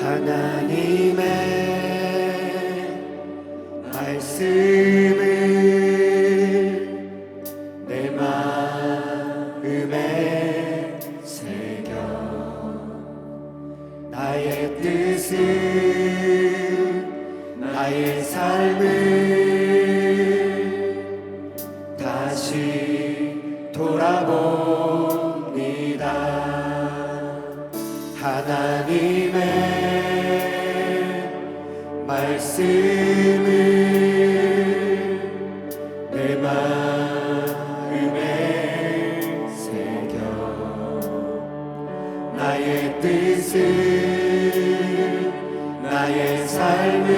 하나님의 말씀을 내 마음에 새겨 나의 뜻을 나의 삶을 다시 돌아봅니다. 하나님의 말씀을 내 마음에 새겨 나의 뜻을 나의 삶을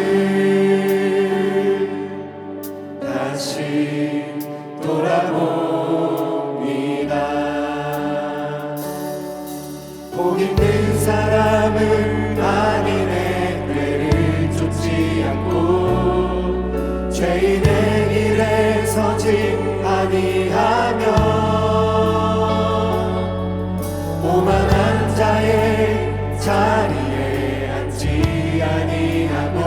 다시 돌아봅니다. 복 있는 사람은 악인의 꾀를 쫓지 않고 죄인의 길에 서지 아니하며 오만한 자의 자리에 앉지 아니하고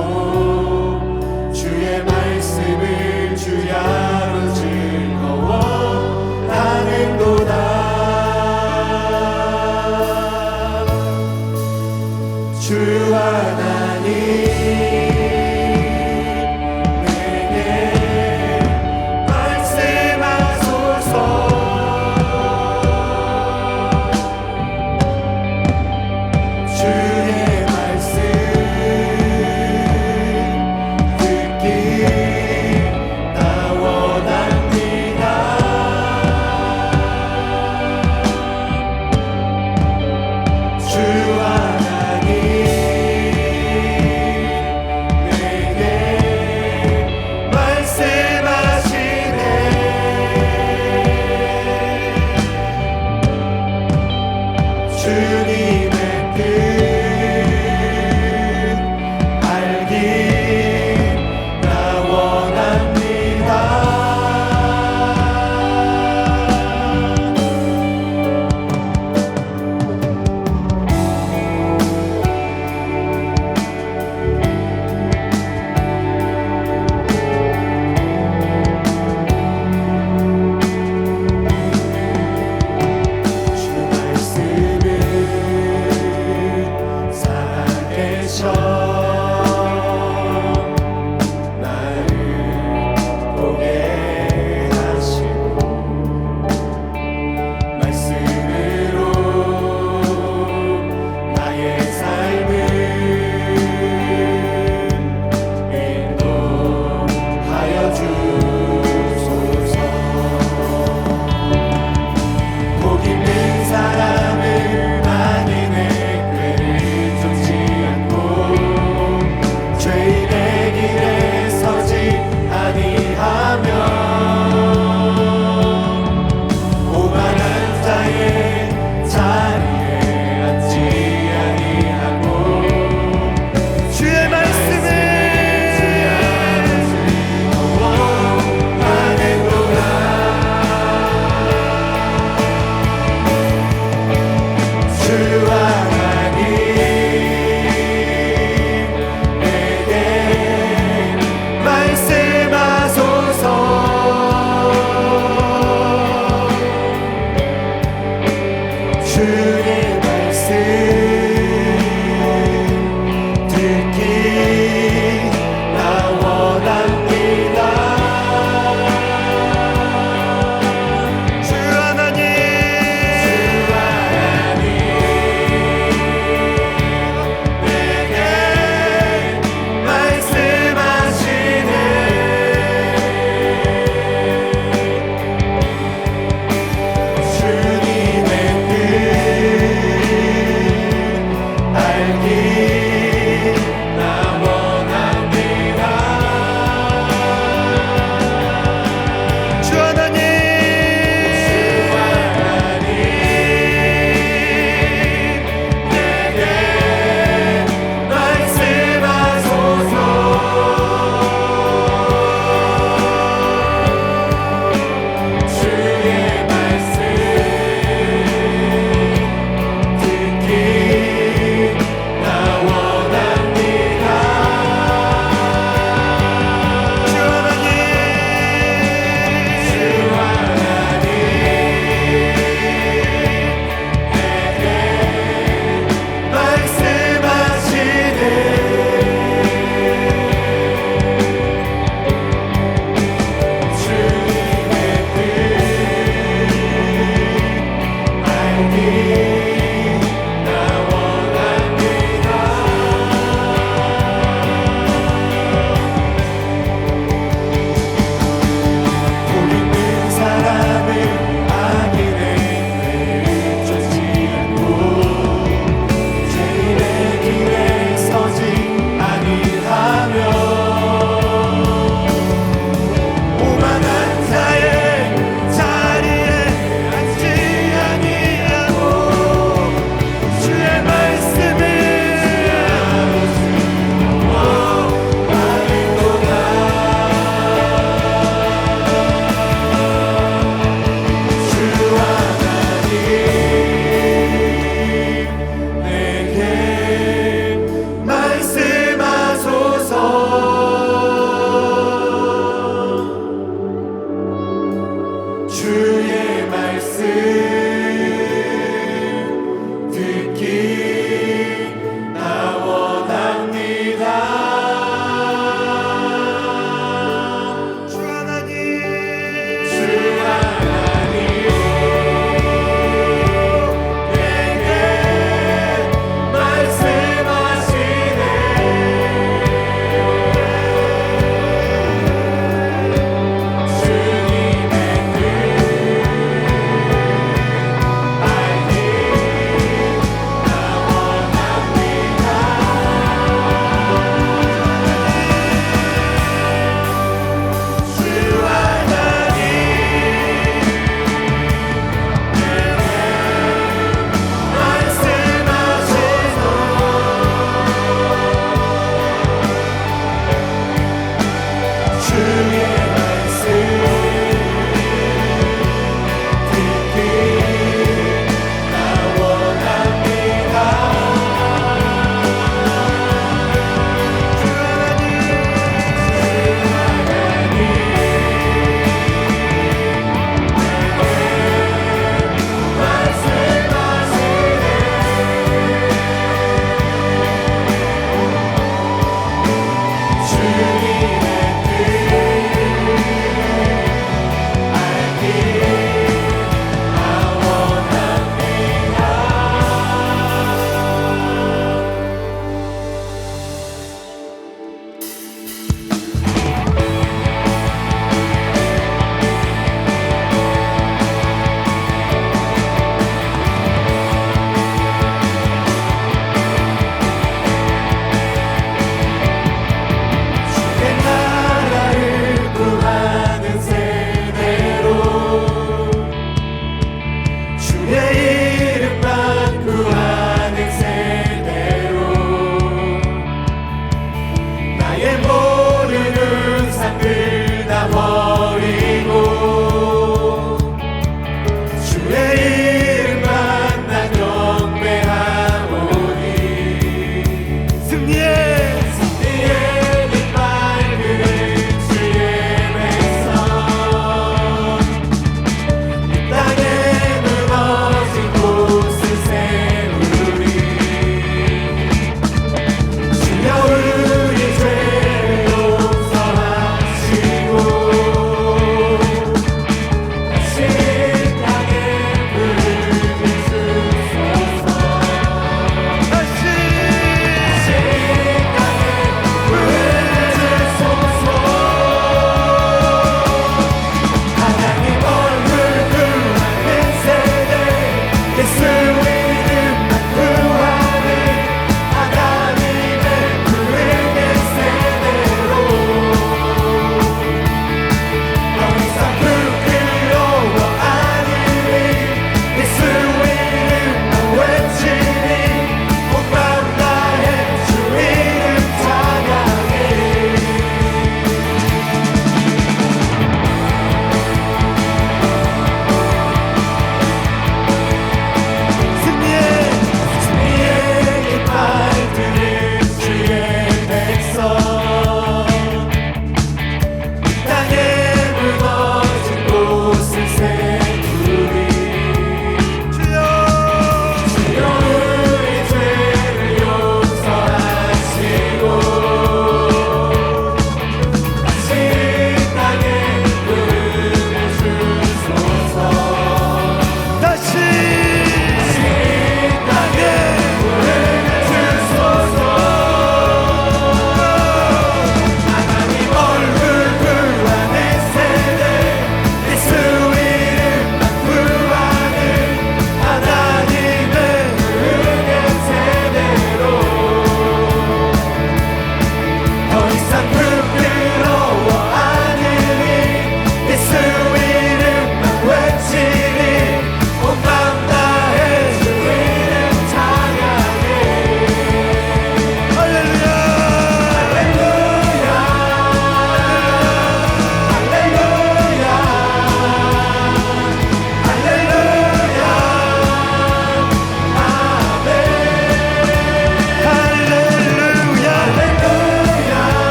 주의 말씀을 주야로 즐거워하는도다. 주 하나님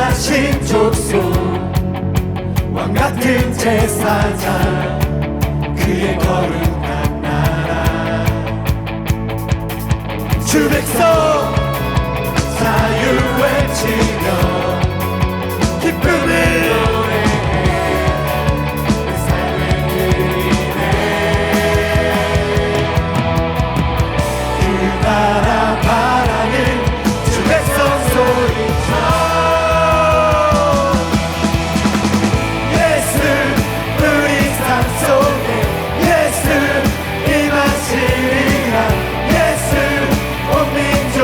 택하신 족속 왕 같은 제사장 그의 거룩한 나라 주 백성 자유 외치며 기쁨을 노래해 그 삶을 드리네 그 나라 바라는 주 백성 소리쳐 예수 우리 삶 속에 예수 임하시리라 예수 온 민족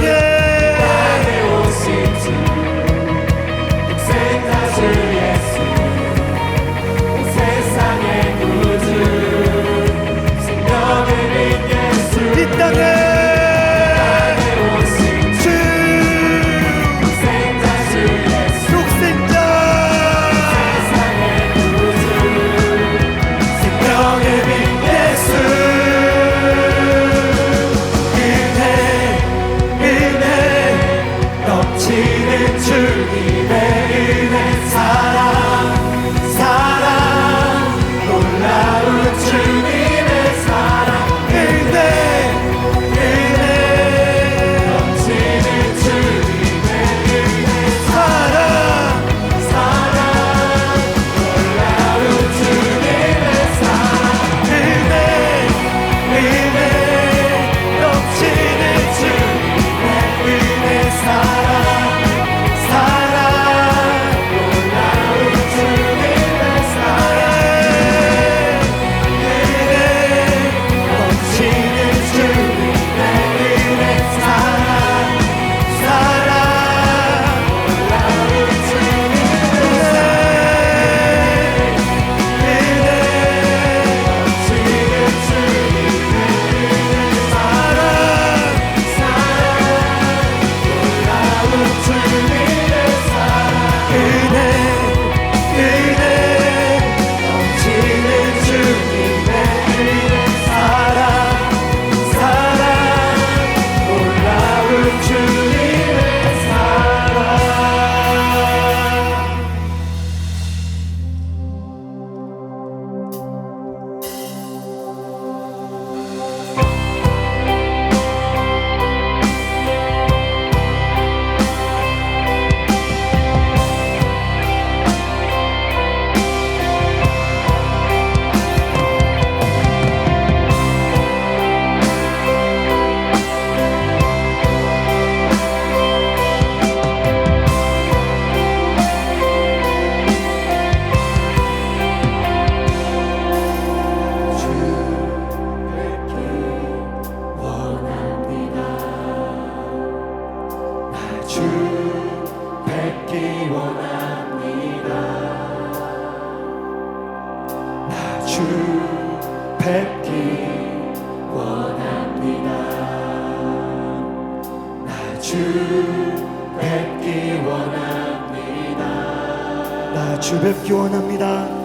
땅에 오신 주 독생자 주 예수 세상의 구주 생명의 빛 예수 이 땅에 주 뵙기 원합니다.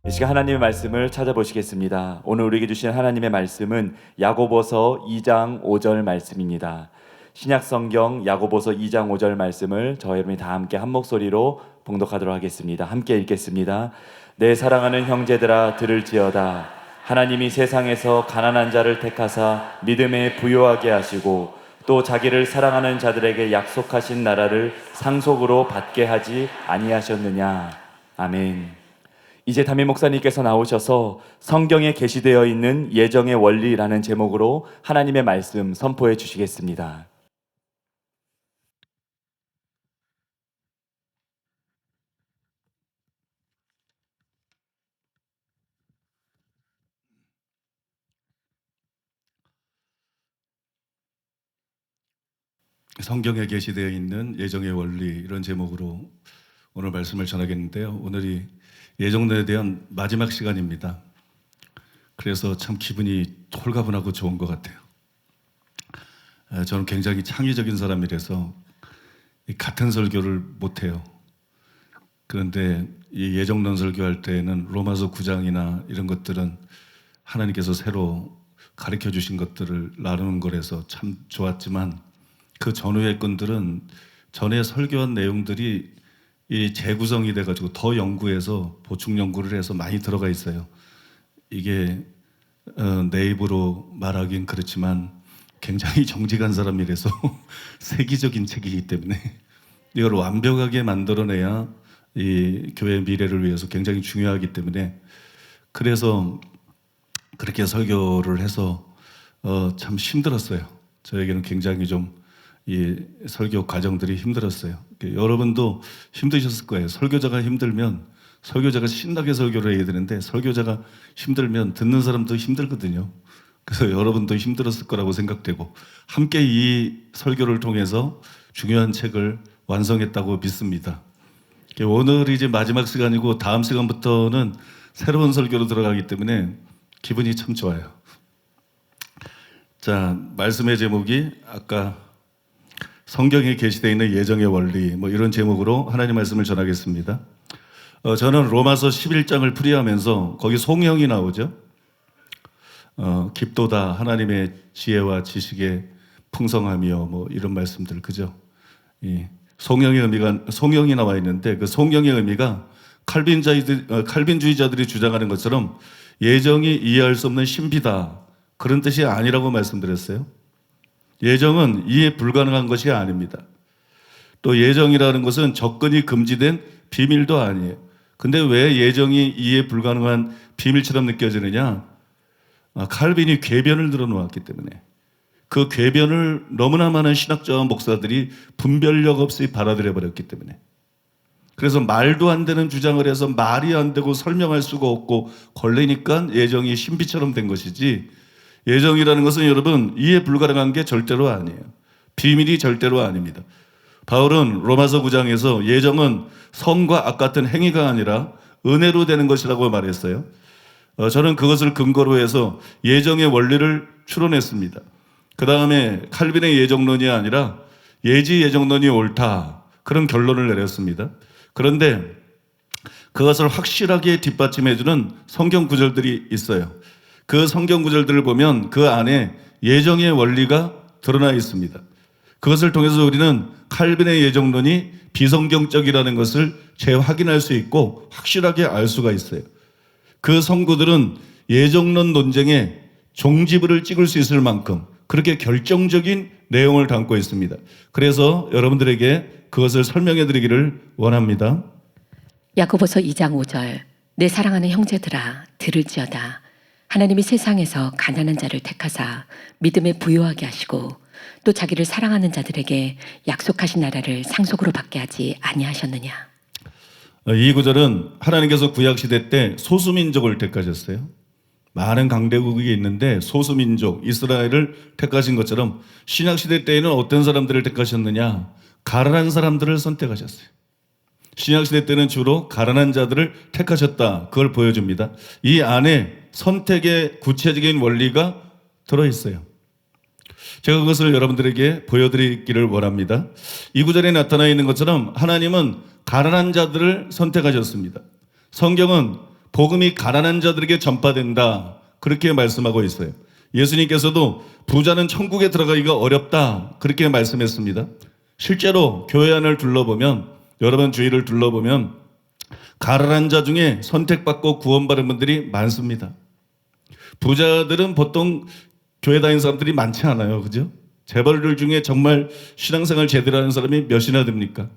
이 시간 하나님의 말씀을 찾아보시겠습니다. 오늘 우리에게 주신 하나님의 말씀은 야고보서 2장 5절 말씀입니다. 신약 성경 야고보서 2장 5절 말씀을 저와 여러분이 다 함께 한 목소리로 봉독하도록 하겠습니다. 함께 읽겠습니다. 내 사랑하는 형제들아 들을지어다. 하나님이 세상에서 가난한 자를 택하사 믿음에 부요하게 하시고 또 자기를 사랑하는 자들에게 약속하신 나라를 상속으로 받게 하지 아니하셨느냐. 아멘. 이제 담임 목사님께서 나오셔서 성경에 게시되어 있는 예정의 원리라는 제목으로 하나님의 말씀 선포해 주시겠습니다. 성경에 게시되어 있는 예정의 원리, 이런 제목으로 오늘 말씀을 전하겠는데요. 오늘이 예정론에 대한 마지막 시간입니다. 그래서 참 기분이 홀가분하고 좋은 것 같아요. 저는 굉장히 창의적인 사람이라서 같은 설교를 못해요. 그런데 이 예정론 설교할 때는 로마서 9장이나 이런 것들은 하나님께서 새로 가르쳐 주신 것들을 나누는 거라서 참 좋았지만, 그 전후의 건들은 전에 설교한 내용들이 이 재구성이 돼가지고 더 연구해서 보충 연구를 해서 많이 들어가 있어요. 이게 내 입으로 말하긴 그렇지만 굉장히 정직한 사람이라서 세계적인 책이기 때문에 이걸 완벽하게 만들어내야 이 교회의 미래를 위해서 굉장히 중요하기 때문에, 그래서 그렇게 설교를 해서 참 힘들었어요. 저에게는 굉장히 좀 이 설교 과정들이 힘들었어요. 여러분도 힘드셨을 거예요. 설교자가 힘들면 설교자가 신나게 설교를 해야 되는데 설교자가 힘들면 듣는 사람도 힘들거든요. 그래서 여러분도 힘들었을 거라고 생각되고, 함께 이 설교를 통해서 중요한 책을 완성했다고 믿습니다. 오늘이 이제 마지막 시간이고 다음 시간부터는 새로운 설교로 들어가기 때문에 기분이 참 좋아요. 자, 말씀의 제목이 아까 성경에 게시되어 있는 예정의 원리, 이런 제목으로 하나님 말씀을 전하겠습니다. 저는 로마서 11장을 풀이하면서 거기 송영이 나오죠. 깊도다 하나님의 지혜와 지식의 풍성함이요, 이런 말씀들, 그죠? 송영의 의미가, 송영이 나와 있는데 그 송영의 의미가 칼빈주의자들이 주장하는 것처럼 예정이 이해할 수 없는 신비다, 그런 뜻이 아니라고 말씀드렸어요. 예정은 이해 불가능한 것이 아닙니다. 또 예정이라는 것은 접근이 금지된 비밀도 아니에요. 근데 왜 예정이 이해 불가능한 비밀처럼 느껴지느냐? 칼빈이 궤변을 늘어놓았기 때문에, 그 궤변을 너무나 많은 신학자와 목사들이 분별력 없이 받아들여 버렸기 때문에, 그래서 말도 안 되는 주장을 해서 말이 안 되고 설명할 수가 없고 걸리니까 예정이 신비처럼 된 것이지, 예정이라는 것은 여러분 이해 불가능한 게 절대로 아니에요. 비밀이 절대로 아닙니다. 바울은 로마서 9장에서 예정은 성과 악 같은 행위가 아니라 은혜로 되는 것이라고 말했어요. 저는 그것을 근거로 해서 예정의 원리를 추론했습니다. 그 다음에 칼빈의 예정론이 아니라 예지 예정론이 옳다, 그런 결론을 내렸습니다. 그런데 그것을 확실하게 뒷받침해주는 성경 구절들이 있어요. 그 성경 구절들을 보면 그 안에 예정의 원리가 드러나 있습니다. 그것을 통해서 우리는 칼빈의 예정론이 비성경적이라는 것을 재확인할 수 있고 확실하게 알 수가 있어요. 그 성구들은 예정론 논쟁에 종지부를 찍을 수 있을 만큼 그렇게 결정적인 내용을 담고 있습니다. 그래서 여러분들에게 그것을 설명해 드리기를 원합니다. 야고보서 2장 5절. 내 사랑하는 형제들아 들을지어다. 하나님이 세상에서 가난한 자를 택하사 믿음에 부요하게 하시고 또 자기를 사랑하는 자들에게 약속하신 나라를 상속으로 받게 하지 아니하셨느냐. 이 구절은 하나님께서 구약시대 때 소수민족을 택하셨어요. 많은 강대국이 있는데 소수민족 이스라엘을 택하신 것처럼 신약시대 때에는 어떤 사람들을 택하셨느냐? 가난한 사람들을 선택하셨어요. 신약시대 때는 주로 가난한 자들을 택하셨다, 그걸 보여줍니다. 이 안에 선택의 구체적인 원리가 들어있어요. 제가 그것을 여러분들에게 보여드리기를 원합니다. 이 구절에 나타나 있는 것처럼 하나님은 가난한 자들을 선택하셨습니다. 성경은 복음이 가난한 자들에게 전파된다. 그렇게 말씀하고 있어요. 예수님께서도 부자는 천국에 들어가기가 어렵다. 그렇게 말씀했습니다. 실제로 교회 안을 둘러보면, 여러분 주위를 둘러보면 가난한 자 중에 선택받고 구원받은 분들이 많습니다. 부자들은 보통 교회 다니는 사람들이 많지 않아요. 그죠? 재벌들 중에 정말 신앙생활 제대로 하는 사람이 몇이나 됩니까?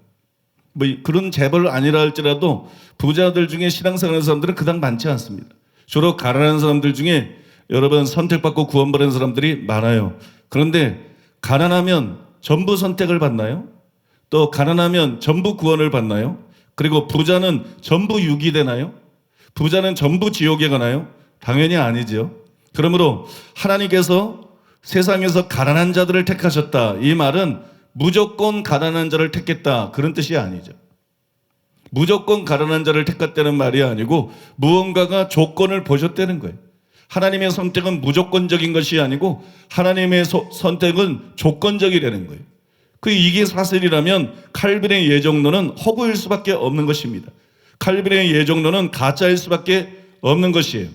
뭐 그런 재벌 아니라 할지라도 부자들 중에 신앙생활 하는 사람들은 그닥 많지 않습니다. 주로 가난한 사람들 중에 여러분 선택받고 구원받은 사람들이 많아요. 그런데 가난하면 전부 선택을 받나요? 또 가난하면 전부 구원을 받나요? 그리고 부자는 전부 유기 되나요? 부자는 전부 지옥에 가나요? 당연히 아니죠. 그러므로 하나님께서 세상에서 가난한 자들을 택하셨다. 이 말은 무조건 가난한 자를 택했다. 그런 뜻이 아니죠. 무조건 가난한 자를 택했다는 말이 아니고 무언가가 조건을 보셨다는 거예요. 하나님의 선택은 무조건적인 것이 아니고 하나님의 선택은 조건적이라는 거예요. 이게 사실이라면 칼빈의 예정론은 허구일 수밖에 없는 것입니다. 칼빈의 예정론은 가짜일 수밖에 없는 것이에요.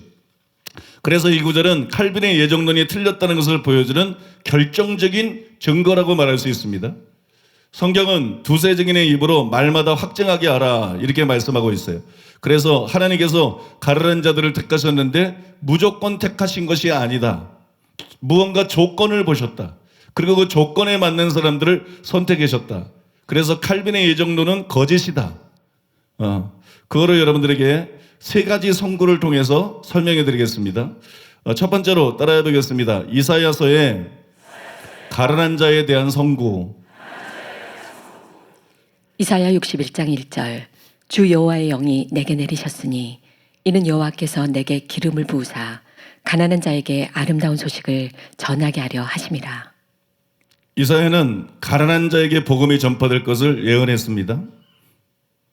그래서 이 구절은 칼빈의 예정론이 틀렸다는 것을 보여주는 결정적인 증거라고 말할 수 있습니다. 성경은 두세 증인의 입으로 말마다 확증하게 하라 이렇게 말씀하고 있어요. 그래서 하나님께서 가난한 자들을 택하셨는데 무조건 택하신 것이 아니다. 무언가 조건을 보셨다. 그리고 그 조건에 맞는 사람들을 선택하셨다. 그래서 칼빈의 예정론은 거짓이다. 그거를 여러분들에게 세 가지 선구를 통해서 설명해 드리겠습니다. 첫 번째로 따라해 보겠습니다. 이사야서의 가난한 자에 대한 선구. 이사야 61장 1절 주 여호와의 영이 내게 내리셨으니 이는 여호와께서 내게 기름을 부으사 가난한 자에게 아름다운 소식을 전하게 하려 하심이라. 이사야는 가난한 자에게 복음이 전파될 것을 예언했습니다.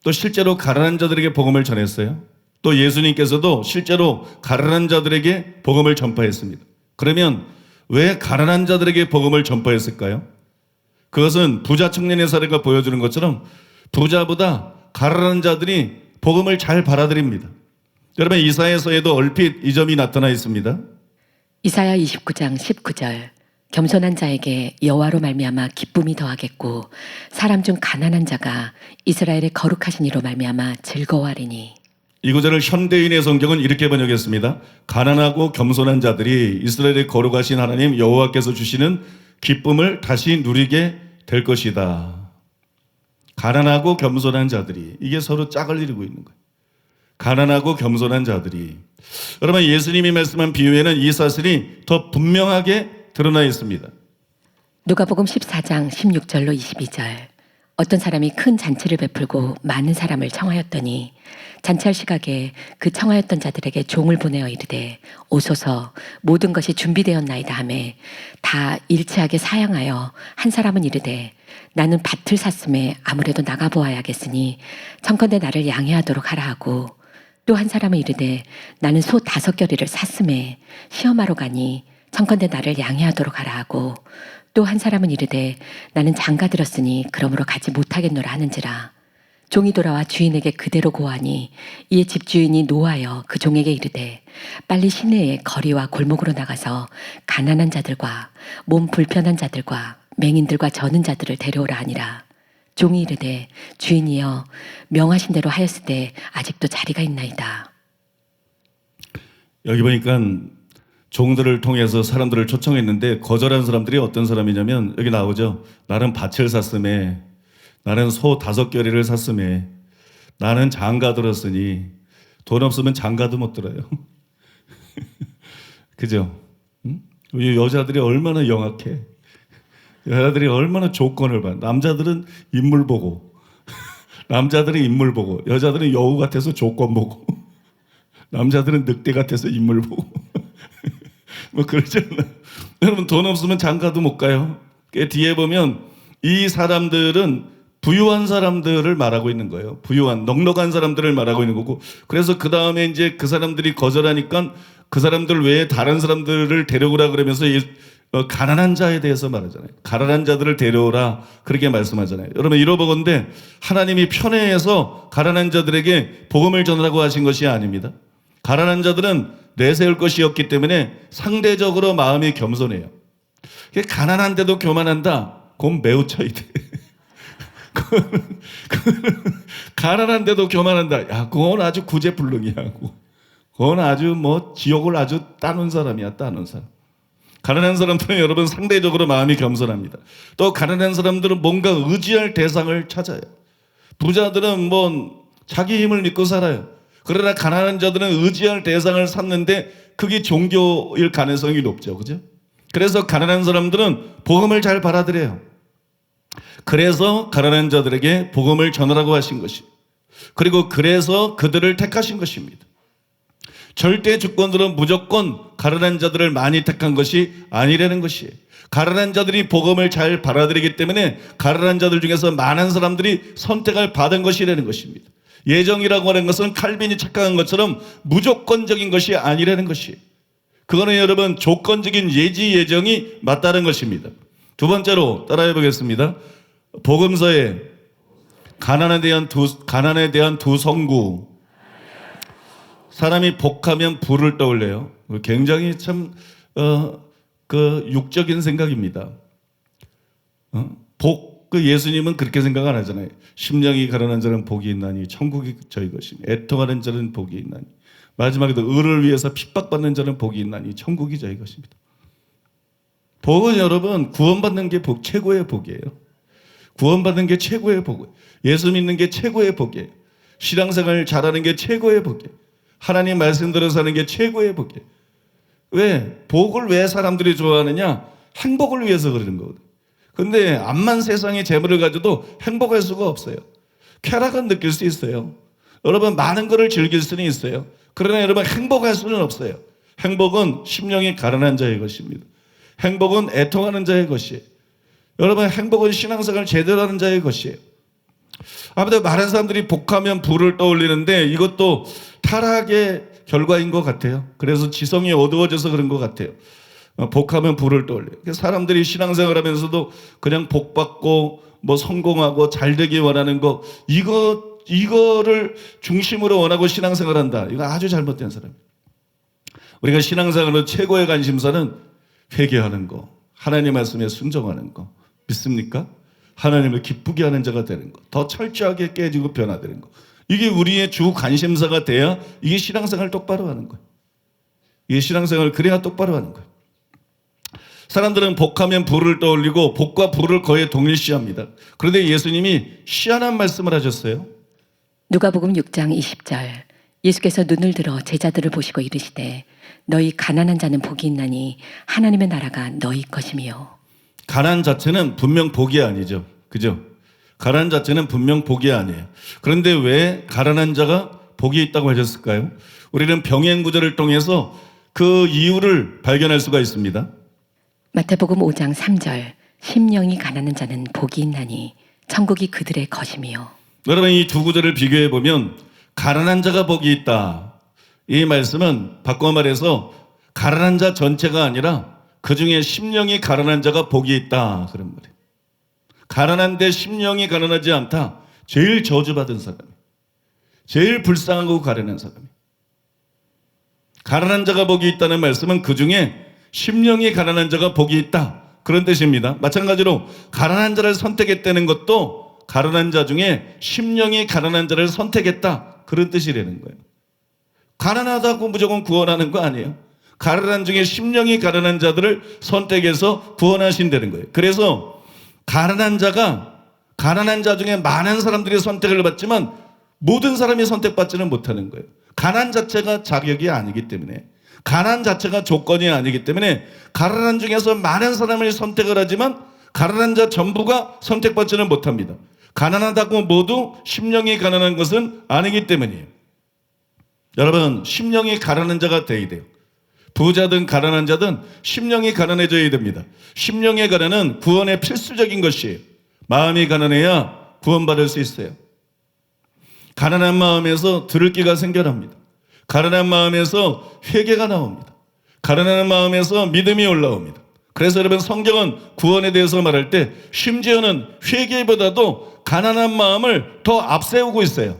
또 실제로 가난한 자들에게 복음을 전했어요. 또 예수님께서도 실제로 가난한 자들에게 복음을 전파했습니다. 그러면 왜 가난한 자들에게 복음을 전파했을까요? 그것은 부자 청년의 사례가 보여주는 것처럼 부자보다 가난한 자들이 복음을 잘 받아들입니다. 여러분 이사야서에도 얼핏 이 점이 나타나 있습니다. 이사야 29장 19절 겸손한 자에게 여호와로 말미암아 기쁨이 더하겠고 사람 중 가난한 자가 이스라엘의 거룩하신 이로 말미암아 즐거워하리니. 이 구절을 현대인의 성경은 이렇게 번역했습니다. 가난하고 겸손한 자들이 이스라엘의 거룩하신 하나님 여호와께서 주시는 기쁨을 다시 누리게 될 것이다. 가난하고 겸손한 자들이, 이게 서로 짝을 이루고 있는 거예요. 가난하고 겸손한 자들이. 여러분 예수님이 말씀한 비유에는 이 사실이 더 분명하게 드러나 있습니다. 누가복음 14장 16절로 22절 어떤 사람이 큰 잔치를 베풀고 많은 사람을 청하였더니 잔치할 시각에 그 청하였던 자들에게 종을 보내어 이르되 오소서 모든 것이 준비되었나이다 하매 다 일치하게 사양하여 한 사람은 이르되 나는 밭을 샀음에 아무래도 나가보아야겠으니 청컨대 나를 양해하도록 하라 하고 또 한 사람은 이르되 나는 소 5겨리를 샀음에 시험하러 가니 청컨대 나를 양해하도록 하라 하고 또 한 사람은 이르되 나는 장가 들었으니 그러므로 가지 못하겠노라 하는지라. 종이 돌아와 주인에게 그대로 고하니 이에 집주인이 노하여 그 종에게 이르되 빨리 시내에 거리와 골목으로 나가서 가난한 자들과 몸 불편한 자들과 맹인들과 저는 자들을 데려오라 하니라. 종이 이르되 주인이여 명하신 대로 하였으되 아직도 자리가 있나이다. 여기 보니까 종들을 통해서 사람들을 초청했는데 거절한 사람들이 어떤 사람이냐면 여기 나오죠. 나는 밭을 샀음에, 나는 소 5겨리를 샀음에, 나는 장가 들었으니. 돈 없으면 장가도 못 들어요. 그죠? 응? 여자들이 얼마나 영악해. 여자들이 얼마나 조건을 봐. 남자들은 인물 보고, 남자들은 인물 보고, 여자들은 여우 같아서 조건 보고, 남자들은 늑대 같아서 인물 보고. 뭐 그러잖아요. 여러분 돈 없으면 장가도 못 가요. 뒤에 보면 이 사람들은 부유한 사람들을 말하고 있는 거예요. 부유한 넉넉한 사람들을 말하고 있는 거고, 그래서 그 다음에 이제 그 사람들이 거절하니까 그 사람들 외에 다른 사람들을 데려오라 그러면서 가난한 자에 대해서 말하잖아요. 가난한 자들을 데려오라 그렇게 말씀하잖아요. 여러분 이러보건대 하나님이 편애해서 가난한 자들에게 복음을 전하라고 하신 것이 아닙니다. 가난한 자들은 내세울 것이 없기 때문에 상대적으로 마음이 겸손해요. 가난한데도 교만한다? 그건 매우 차이돼. 가난한데도 교만한다. 야, 그건 아주 구제불능이야. 그건 아주 뭐 지옥을 아주 따는 사람이야, 따는 사람. 가난한 사람들은 여러분 상대적으로 마음이 겸손합니다. 또 가난한 사람들은 뭔가 의지할 대상을 찾아요. 부자들은 뭐 자기 힘을 믿고 살아요. 그러나 가난한 자들은 의지할 대상을 찾는데 그게 종교일 가능성이 높죠. 그죠? 그래서 가난한 사람들은 복음을 잘 받아들여요. 그래서 가난한 자들에게 복음을 전하라고 하신 것이, 그리고 그래서 그들을 택하신 것입니다. 절대 주권들은 무조건 가난한 자들을 많이 택한 것이 아니라는 것이에요. 가난한 자들이 복음을 잘 받아들이기 때문에 가난한 자들 중에서 많은 사람들이 선택을 받은 것이라는 것입니다. 예정이라고 하는 것은 칼빈이 착각한 것처럼 무조건적인 것이 아니라는 것이에요. 그거는 여러분 조건적인 예정이 맞다는 것입니다. 두 번째로 따라해 보겠습니다. 복음서에 가난에 대한 두 성구. 사람이 복하면 부를 떠올려요. 굉장히 참 육적인 생각입니다. 예수님은 그렇게 생각 안 하잖아요. 심령이 가난한 자는 복이 있나니 천국이 저희 것이니 애통하는 자는 복이 있나니, 마지막에도 의를 위해서 핍박받는 자는 복이 있나니 천국이 저희 것입니다. 복은 여러분 구원받는 게 최고의 복이에요. 구원받는 게 최고의 복이에요. 예수 믿는 게 최고의 복이에요. 신앙생활 잘하는 게 최고의 복이에요. 하나님 말씀대로 사는 게 최고의 복이에요. 왜? 복을 왜 사람들이 좋아하느냐? 행복을 위해서 그러는 거거든요. 근데 암만 세상에 재물을 가져도 행복할 수가 없어요. 쾌락은 느낄 수 있어요. 여러분 많은 것을 즐길 수는 있어요. 그러나 여러분 행복할 수는 없어요. 행복은 심령이 가난한 자의 것입니다. 행복은 애통하는 자의 것이에요. 여러분 행복은 신앙생활을 제대로 하는 자의 것이에요. 아무튼 많은 사람들이 복하면 부를 떠올리는데 이것도 타락의 결과인 것 같아요. 그래서 지성이 어두워져서 그런 것 같아요. 복하면 부를 떠올려요. 사람들이 신앙생활 하면서도 그냥 복받고 뭐 성공하고 잘되기 원하는 거, 이거를 중심으로 원하고 신앙생활 한다. 이거 아주 잘못된 사람이에요. 우리가 신앙생활로 최고의 관심사는 회개하는 거, 하나님 말씀에 순종하는 거. 믿습니까? 하나님을 기쁘게 하는 자가 되는 거, 더 철저하게 깨지고 변화되는 거. 이게 우리의 주 관심사가 돼야 이게 신앙생활 똑바로 하는 거예요. 이게 신앙생활을 그래야 똑바로 하는 거예요. 사람들은 복하면 부를 떠올리고 복과 부를 거의 동일시합니다. 그런데 예수님이 희한한 말씀을 하셨어요. 누가복음 6장 20절. 예수께서 눈을 들어 제자들을 보시고 이르시되 너희 가난한 자는 복이 있나니 하나님의 나라가 너희 것이며. 가난 자체는 분명 복이 아니죠. 그죠? 가난 자체는 분명 복이 아니에요. 그런데 왜 가난한 자가 복이 있다고 하셨을까요? 우리는 병행 구절을 통해서 그 이유를 발견할 수가 있습니다. 마태복음 5장 3절. 심령이 가난한 자는 복이 있나니 천국이 그들의 것이며. 여러분 이 두 구절을 비교해 보면 가난한 자가 복이 있다. 이 말씀은 바꿔 말해서 가난한 자 전체가 아니라 그 중에 심령이 가난한 자가 복이 있다. 그런 말이에요. 가난한데 심령이 가난하지 않다. 제일 저주받은 사람이에요. 제일 불쌍하고 가난한 사람이에요. 가난한 자가 복이 있다는 말씀은 그 중에 심령이 가난한 자가 복이 있다. 그런 뜻입니다. 마찬가지로 가난한 자를 선택했다는 것도 가난한 자 중에 심령이 가난한 자를 선택했다. 그런 뜻이라는 거예요. 가난하다고 무조건 구원하는 거 아니에요. 가난한 중에 심령이 가난한 자들을 선택해서 구원하신다는 거예요. 그래서 가난한 자 중에 많은 사람들이 선택을 받지만 모든 사람이 선택받지는 못하는 거예요. 가난 자체가 자격이 아니기 때문에, 가난 자체가 조건이 아니기 때문에 가난한 중에서 많은 사람을 선택을 하지만 가난한 자 전부가 선택받지는 못합니다. 가난하다고 모두 심령이 가난한 것은 아니기 때문이에요. 여러분 심령이 가난한 자가 되어야 돼요. 부자든 가난한 자든 심령이 가난해져야 됩니다. 심령의 가난은 구원의 필수적인 것이에요. 마음이 가난해야 구원받을 수 있어요. 가난한 마음에서 들을 기가 생겨납니다. 가난한 마음에서 회개가 나옵니다. 가난한 마음에서 믿음이 올라옵니다. 그래서 여러분 성경은 구원에 대해서 말할 때 심지어는 회개보다도 가난한 마음을 더 앞세우고 있어요.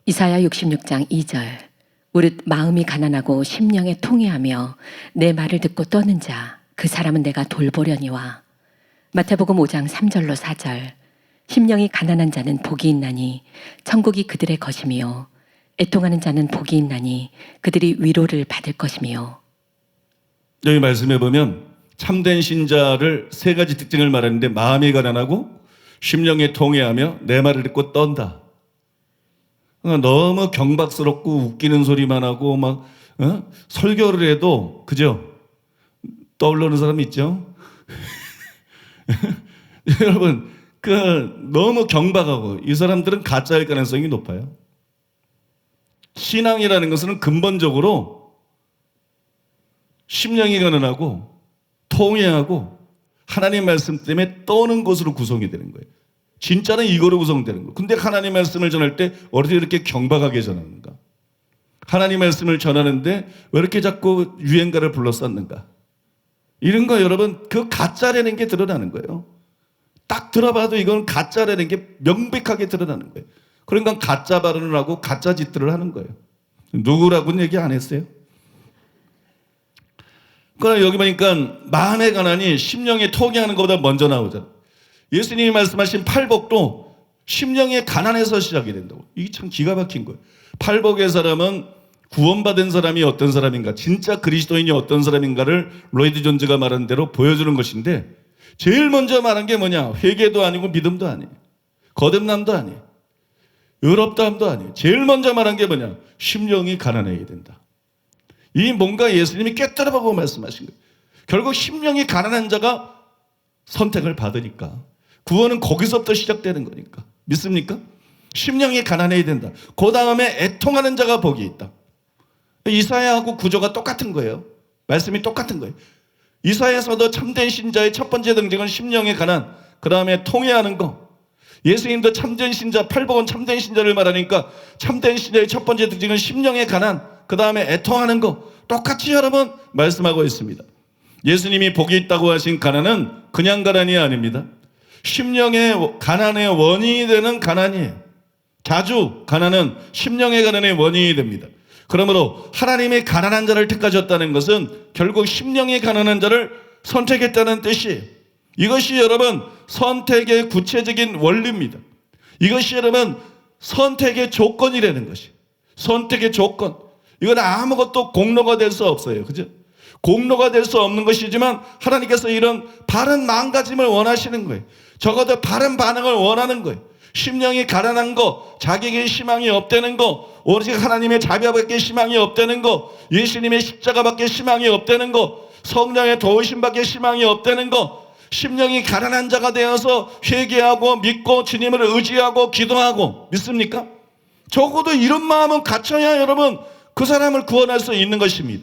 이사야 66장 2절. 오릇 마음이 가난하고 심령에 통회하며 내 말을 듣고 떠는 자 그 사람은 내가 돌보려니와. 마태복음 5장 3절로 4절. 심령이 가난한 자는 복이 있나니 천국이 그들의 것이며 애통하는 자는 복이 있나니 그들이 위로를 받을 것이며. 여기 말씀해 보면 참된 신자를 세 가지 특징을 말하는데 마음이 가난하고 심령에 통회하며 내 말을 듣고 떤다. 그러니까 너무 경박스럽고 웃기는 소리만 하고 막 설교를 해도 그죠? 떠오르는 사람 있죠? 여러분 너무 경박하고 이 사람들은 가짜일 가능성이 높아요. 신앙이라는 것은 근본적으로 심령이 가난하고 통회하고 하나님 말씀 때문에 떠는 것으로 구성이 되는 거예요. 진짜는 이거로 구성되는 거예요. 근데 하나님 말씀을 전할 때 어떻게 이렇게 경박하게 전하는가? 하나님 말씀을 전하는데 왜 이렇게 자꾸 유행가를 불러 썼는가? 이런 거 여러분 그 가짜라는 게 드러나는 거예요. 딱 들어봐도 이건 가짜라는 게 명백하게 드러나는 거예요. 그러니까 가짜 발언을 하고 가짜 짓들을 하는 거예요. 누구라고는 얘기 안 했어요. 그러나 여기 보니까 마음의 가난이 심령에 통회하는 것보다 먼저 나오잖아요. 예수님이 말씀하신 팔복도 심령의 가난에서 시작이 된다고. 이게 참 기가 막힌 거예요. 팔복의 사람은 구원받은 사람이 어떤 사람인가, 진짜 그리스도인이 어떤 사람인가를 로이드 존즈가 말한 대로 보여주는 것인데 제일 먼저 말한 게 뭐냐? 회개도 아니고 믿음도 아니에요. 거듭남도 아니에요. 의롭다함도 아니에요. 제일 먼저 말한 게 뭐냐? 심령이 가난해야 된다. 이 뭔가 예수님이 꿰뚫어보고 말씀하신 거예요. 결국 심령이 가난한 자가 선택을 받으니까 구원은 거기서부터 시작되는 거니까. 믿습니까? 심령이 가난해야 된다. 그 다음에 애통하는 자가 복이 있다. 이사야하고 구조가 똑같은 거예요. 말씀이 똑같은 거예요. 이사야에서도 참된 신자의 첫 번째 등징은 심령의 가난, 그 다음에 통회하는 거. 예수님도 참된 신자, 팔복은 참된 신자를 말하니까 참된 신자의 첫 번째 등징은 심령의 가난, 그 다음에 애통하는 거. 똑같이 여러분 말씀하고 있습니다. 예수님이 복이 있다고 하신 가난은 그냥 가난이 아닙니다. 심령의 가난의 원인이 되는 가난이에요. 자주 가난은 심령의 가난의 원인이 됩니다. 그러므로 하나님이 가난한 자를 택하셨다는 것은 결국 심령이 가난한 자를 선택했다는 뜻이에요. 이것이 여러분 선택의 구체적인 원리입니다. 이것이 여러분 선택의 조건이라는 것이. 선택의 조건. 이건 아무것도 공로가 될 수 없어요. 그죠? 공로가 될 수 없는 것이지만 하나님께서 이런 바른 마음가짐을 원하시는 거예요. 적어도 바른 반응을 원하는 거예요. 심령이 가난한 거, 자기에게 희망이 없다는 거, 오직 하나님의 자비밖에 희망이 없다는 거, 예수님의 십자가밖에 희망이 없다는 거, 성령의 도우심밖에 희망이 없다는 거, 심령이 가난한 자가 되어서 회개하고 믿고 주님을 의지하고 기도하고. 믿습니까? 적어도 이런 마음은 갖춰야 여러분 그 사람을 구원할 수 있는 것입니다.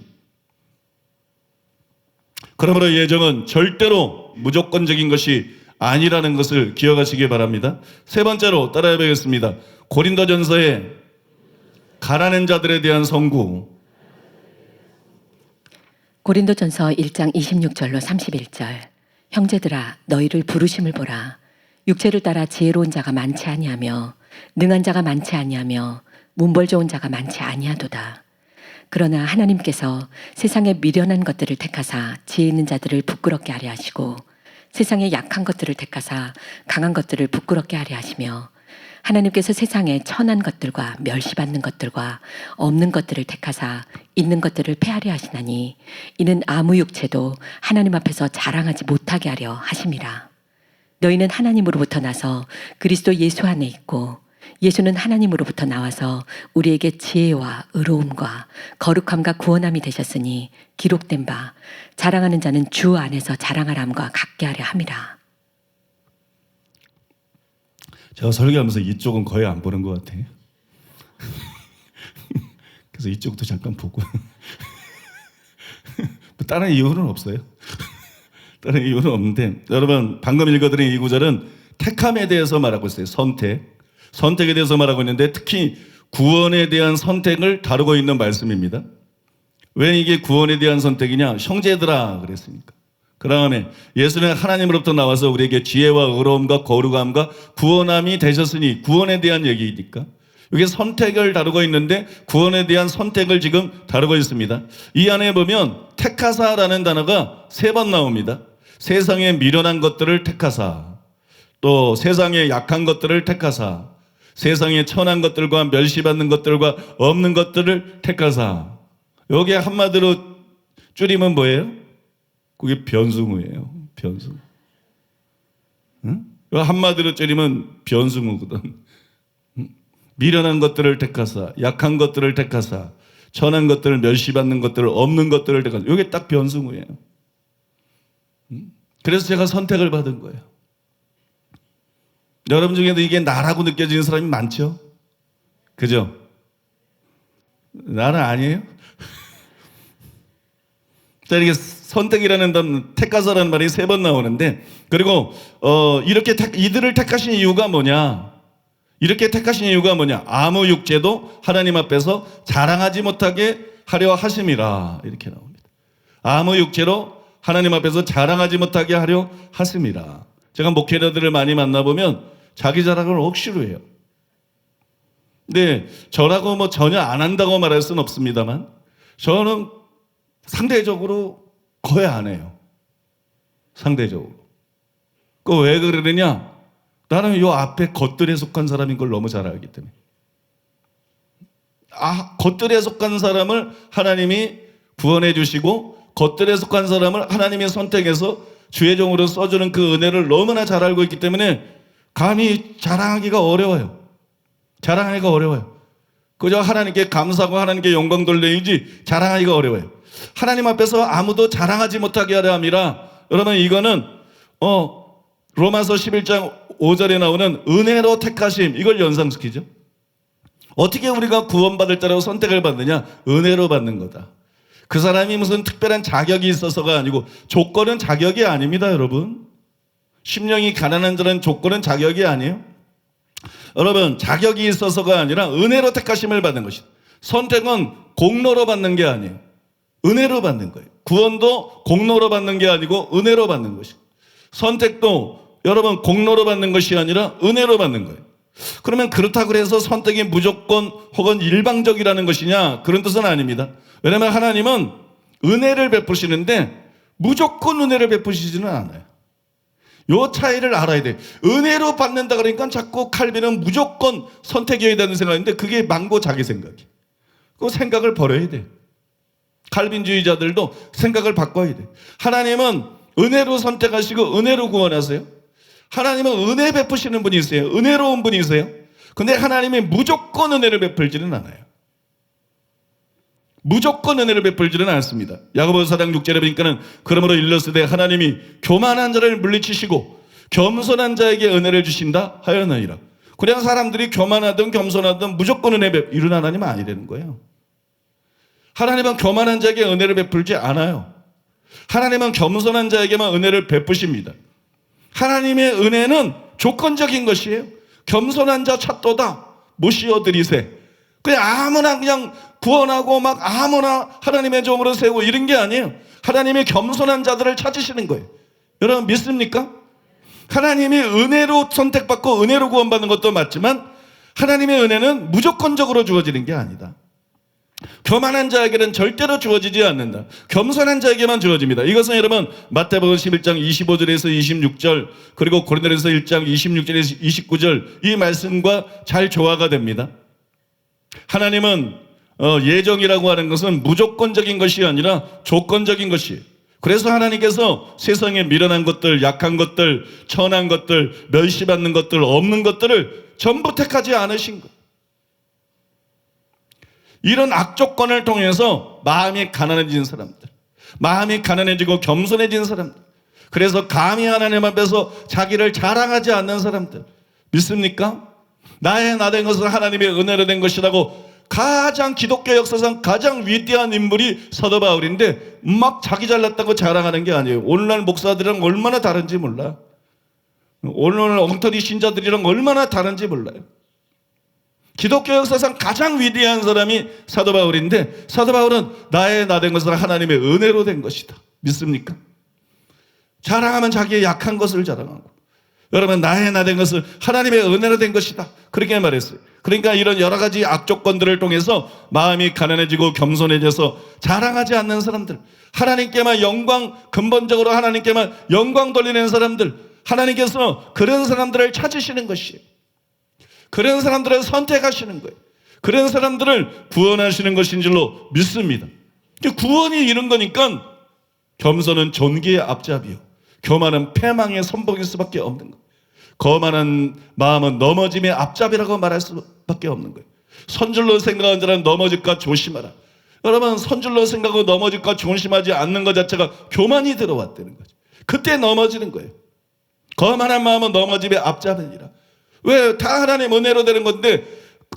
그러므로 예정은 절대로 무조건적인 것이 아니라는 것을 기억하시기 바랍니다. 세 번째로 따라해 보겠습니다. 고린도전서의 가난한 자들에 대한 선구. 고린도전서 1장 26절로 31절. 형제들아 너희를 부르심을 보라. 육체를 따라 지혜로운 자가 많지 아니하며 능한 자가 많지 아니하며 문벌 좋은 자가 많지 아니하도다. 그러나 하나님께서 세상에 미련한 것들을 택하사 지혜 있는 자들을 부끄럽게 하려 하시고 세상에 약한 것들을 택하사 강한 것들을 부끄럽게 하려 하시며 하나님께서 세상에 천한 것들과 멸시받는 것들과 없는 것들을 택하사 있는 것들을 패하려 하시나니 이는 아무 육체도 하나님 앞에서 자랑하지 못하게 하려 하심이라. 너희는 하나님으로부터 나서 그리스도 예수 안에 있고 예수는 하나님으로부터 나와서 우리에게 지혜와 의로움과 거룩함과 구원함이 되셨으니 기록된 바 자랑하는 자는 주 안에서 자랑하람과 같게 하려 함이라. 제가 설교하면서 이쪽은 거의 안 보는 것 같아요. 그래서 이쪽도 잠깐 보고. 다른 이유는 없어요. 다른 이유는 없는데 여러분 방금 읽어드린 이 구절은 택함에 대해서 말하고 있어요. 선택에 대해서 말하고 있는데 특히 구원에 대한 선택을 다루고 있는 말씀입니다. 왜 이게 구원에 대한 선택이냐? 형제들아 그랬으니까. 그 다음에 예수는 하나님으로부터 나와서 우리에게 지혜와 의로움과 거룩함과 구원함이 되셨으니 구원에 대한 얘기니까 이게 선택을 다루고 있는데 구원에 대한 선택을 지금 다루고 있습니다. 이 안에 보면 택하사라는 단어가 3번 나옵니다. 세상에 미련한 것들을 택하사, 또 세상에 약한 것들을 택하사, 세상에 천한 것들과 멸시받는 것들과 없는 것들을 택하사. 여기에 한마디로 줄이면 뭐예요? 그게 변승우예요. 변승우. 응? 한마디로 줄이면 변승우거든. 미련한 것들을 택하사, 약한 것들을 택하사, 천한 것들을 멸시받는 것들을 없는 것들을 택하사. 이게 딱 변승우예요. 그래서 제가 선택을 받은 거예요. 여러분 중에도 이게 나라고 느껴지는 사람이 많죠? 그죠? 나는 아니에요? 자, 이게 선택이라는 단어, 택하사라는 말이 3번 나오는데, 그리고 이렇게 이들을 택하신 이유가 뭐냐? 이렇게 택하신 이유가 뭐냐? 아무 육체도 하나님 앞에서 자랑하지 못하게 하려 하심이라. 이렇게 나옵니다. 아무 육체로 하나님 앞에서 자랑하지 못하게 하려 하심이라. 제가 목회자들을 많이 만나보면 자기 자랑을 억지로 해요. 근데 저라고 뭐 전혀 안 한다고 말할 수는 없습니다만 저는 상대적으로 거의 안 해요. 상대적으로. 그 왜 그러느냐? 나는 요 앞에 겉들에 속한 사람인 걸 너무 잘 알기 때문에. 겉들에 속한 사람을 하나님이 구원해 주시고 겉들에 속한 사람을 하나님이 선택해서 주의 종으로 써주는 그 은혜를 너무나 잘 알고 있기 때문에 감히 자랑하기가 어려워요. 자랑하기가 어려워요. 그저 하나님께 감사하고 하나님께 영광 돌려야지 자랑하기가 어려워요. 하나님 앞에서 아무도 자랑하지 못하게 하려 함이라. 여러분 이거는 로마서 11장 5절에 나오는 은혜로 택하심, 이걸 연상시키죠. 어떻게 우리가 구원받을 자라고 선택을 받느냐? 은혜로 받는 거다. 그 사람이 무슨 특별한 자격이 있어서가 아니고, 조건은 자격이 아닙니다, 여러분. 심령이 가난한 자는 조건은 자격이 아니에요. 여러분, 자격이 있어서가 아니라 은혜로 택하심을 받는 것이다. 선택은 공로로 받는 게 아니에요. 은혜로 받는 거예요. 구원도 공로로 받는 게 아니고 은혜로 받는 것이에요. 선택도 여러분 공로로 받는 것이 아니라 은혜로 받는 거예요. 그러면 그렇다고 해서 선택이 무조건 혹은 일방적이라는 것이냐? 그런 뜻은 아닙니다. 왜냐하면 하나님은 은혜를 베푸시는데 무조건 은혜를 베푸시지는 않아요. 요 차이를 알아야 돼. 은혜로 받는다 그러니까 자꾸 칼빈은 무조건 선택이어야 되는 생각인데 그게 망고 자기 생각이에요. 그 생각을 버려야 돼. 칼빈주의자들도 생각을 바꿔야 돼. 하나님은 은혜로 선택하시고 은혜로 구원하세요. 하나님은 은혜 베푸시는 분이세요. 은혜로운 분이세요. 근데 하나님이 무조건 은혜를 베풀지는 않아요. 무조건 은혜를 베풀지는 않습니다. 야고보서 4장 6절에 보니까는 그러므로 일렀으되 하나님이 교만한 자를 물리치시고 겸손한 자에게 은혜를 주신다 하였느니라. 그냥 사람들이 교만하든 겸손하든 무조건 은혜 이런 하나님은 아니라는 거예요. 하나님은 교만한 자에게 은혜를 베풀지 않아요. 하나님은 겸손한 자에게만 은혜를 베푸십니다. 하나님의 은혜는 조건적인 것이에요. 겸손한 자 찾도다 못 씌워드리세. 그냥 아무나 그냥 구원하고 막 아무나 하나님의 종으로 세우고 이런 게 아니에요. 하나님이 겸손한 자들을 찾으시는 거예요. 여러분 믿습니까? 하나님이 은혜로 선택받고 은혜로 구원받는 것도 맞지만 하나님의 은혜는 무조건적으로 주어지는 게 아니다. 교만한 자에게는 절대로 주어지지 않는다. 겸손한 자에게만 주어집니다. 이것은 여러분 마태복음 11장 25절에서 26절 그리고 고린도전서 1장 26절에서 29절 이 말씀과 잘 조화가 됩니다. 하나님은 예정이라고 하는 것은 무조건적인 것이 아니라 조건적인 것이에요. 그래서 하나님께서 세상에 미련한 것들, 약한 것들, 천한 것들, 멸시받는 것들, 없는 것들을 전부 택하지 않으신 거예요. 이런 악조건을 통해서 마음이 가난해진 사람들, 마음이 가난해지고 겸손해진 사람들, 그래서 감히 하나님 앞에서 자기를 자랑하지 않는 사람들 믿습니까? 나의 나 된 것은 하나님의 은혜로 된 것이라고 가장 기독교 역사상 가장 위대한 인물이 사도 바울인데 막 자기 잘났다고 자랑하는 게 아니에요. 오늘날 목사들이랑 얼마나 다른지 몰라. 오늘날 엉터리 신자들이랑 얼마나 다른지 몰라요. 기독교 역사상 가장 위대한 사람이 사도 바울인데 사도 바울은 나의 나 된 것은 하나님의 은혜로 된 것이다. 믿습니까? 자랑하면 자기의 약한 것을 자랑하고 여러분, 나의 나 된 것은 하나님의 은혜로 된 것이다. 그렇게 말했어요. 그러니까 이런 여러 가지 악조건들을 통해서 마음이 가난해지고 겸손해져서 자랑하지 않는 사람들, 하나님께만 영광, 근본적으로 하나님께만 영광 돌리는 사람들, 하나님께서 그런 사람들을 찾으시는 것이에요. 그런 사람들을 선택하시는 거예요. 그런 사람들을 구원하시는 것인 줄로 믿습니다. 구원이 이런 거니까 겸손은 존귀의 앞잡이요, 교만은 패망의 선복일 수밖에 없는 거예요. 거만한 마음은 넘어짐의 앞잡이라고 말할 수밖에 없는 거예요. 선줄로 생각하는 자는 넘어질까 조심하라. 여러분, 선줄로 생각하고 넘어질까 조심하지 않는 것 자체가 교만이 들어왔다는 거죠. 그때 넘어지는 거예요. 거만한 마음은 넘어짐의 앞잡이니라. 왜? 다 하나님 은혜로 되는 건데,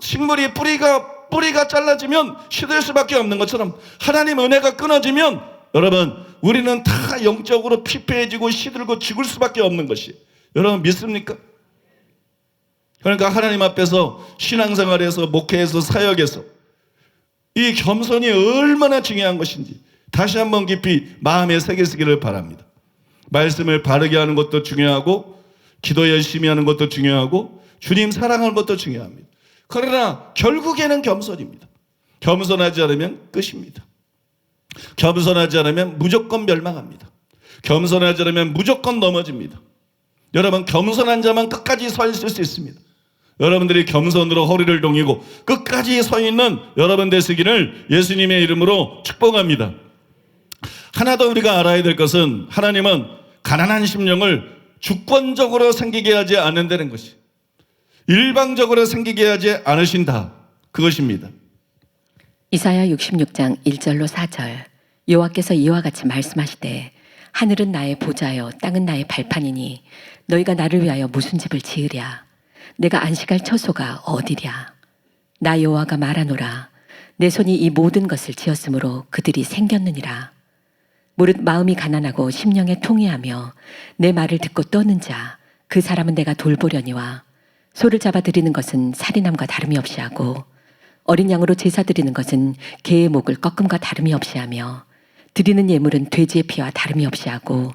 식물이 뿌리가 잘라지면 시들 수밖에 없는 것처럼 하나님 은혜가 끊어지면 여러분, 우리는 다 영적으로 피폐해지고 시들고 죽을 수밖에 없는 것이, 여러분 믿습니까? 그러니까 하나님 앞에서 신앙생활에서, 목회에서, 사역에서 이 겸손이 얼마나 중요한 것인지 다시 한번 깊이 마음에 새기시기를 바랍니다. 말씀을 바르게 하는 것도 중요하고, 기도 열심히 하는 것도 중요하고, 주님 사랑하는 것도 중요합니다. 그러나 결국에는 겸손입니다. 겸손하지 않으면 끝입니다. 겸손하지 않으면 무조건 멸망합니다. 겸손하지 않으면 무조건 넘어집니다. 여러분, 겸손한 자만 끝까지 서 있을 수 있습니다. 여러분들이 겸손으로 허리를 동이고 끝까지 서 있는 여러분 되시기를 예수님의 이름으로 축복합니다. 하나 더 우리가 알아야 될 것은, 하나님은 가난한 심령을 주권적으로 생기게 하지 않는다는 것이, 일방적으로 생기게 하지 않으신다, 그것입니다. 이사야 66장 1절로 4절. 여호와께서 이와 같이 말씀하시되, 하늘은 나의 보좌요 땅은 나의 발판이니 너희가 나를 위하여 무슨 집을 지으랴. 내가 안식할 처소가 어디랴. 나 여호와가 말하노라. 내 손이 이 모든 것을 지었으므로 그들이 생겼느니라. 무릇 마음이 가난하고 심령에 통회하며 내 말을 듣고 떠는 자, 그 사람은 내가 돌보려니와, 소를 잡아 드리는 것은 살인함과 다름이 없이 하고, 어린 양으로 제사 드리는 것은 개의 목을 꺾음과 다름이 없이 하며, 드리는 예물은 돼지의 피와 다름이 없이 하고,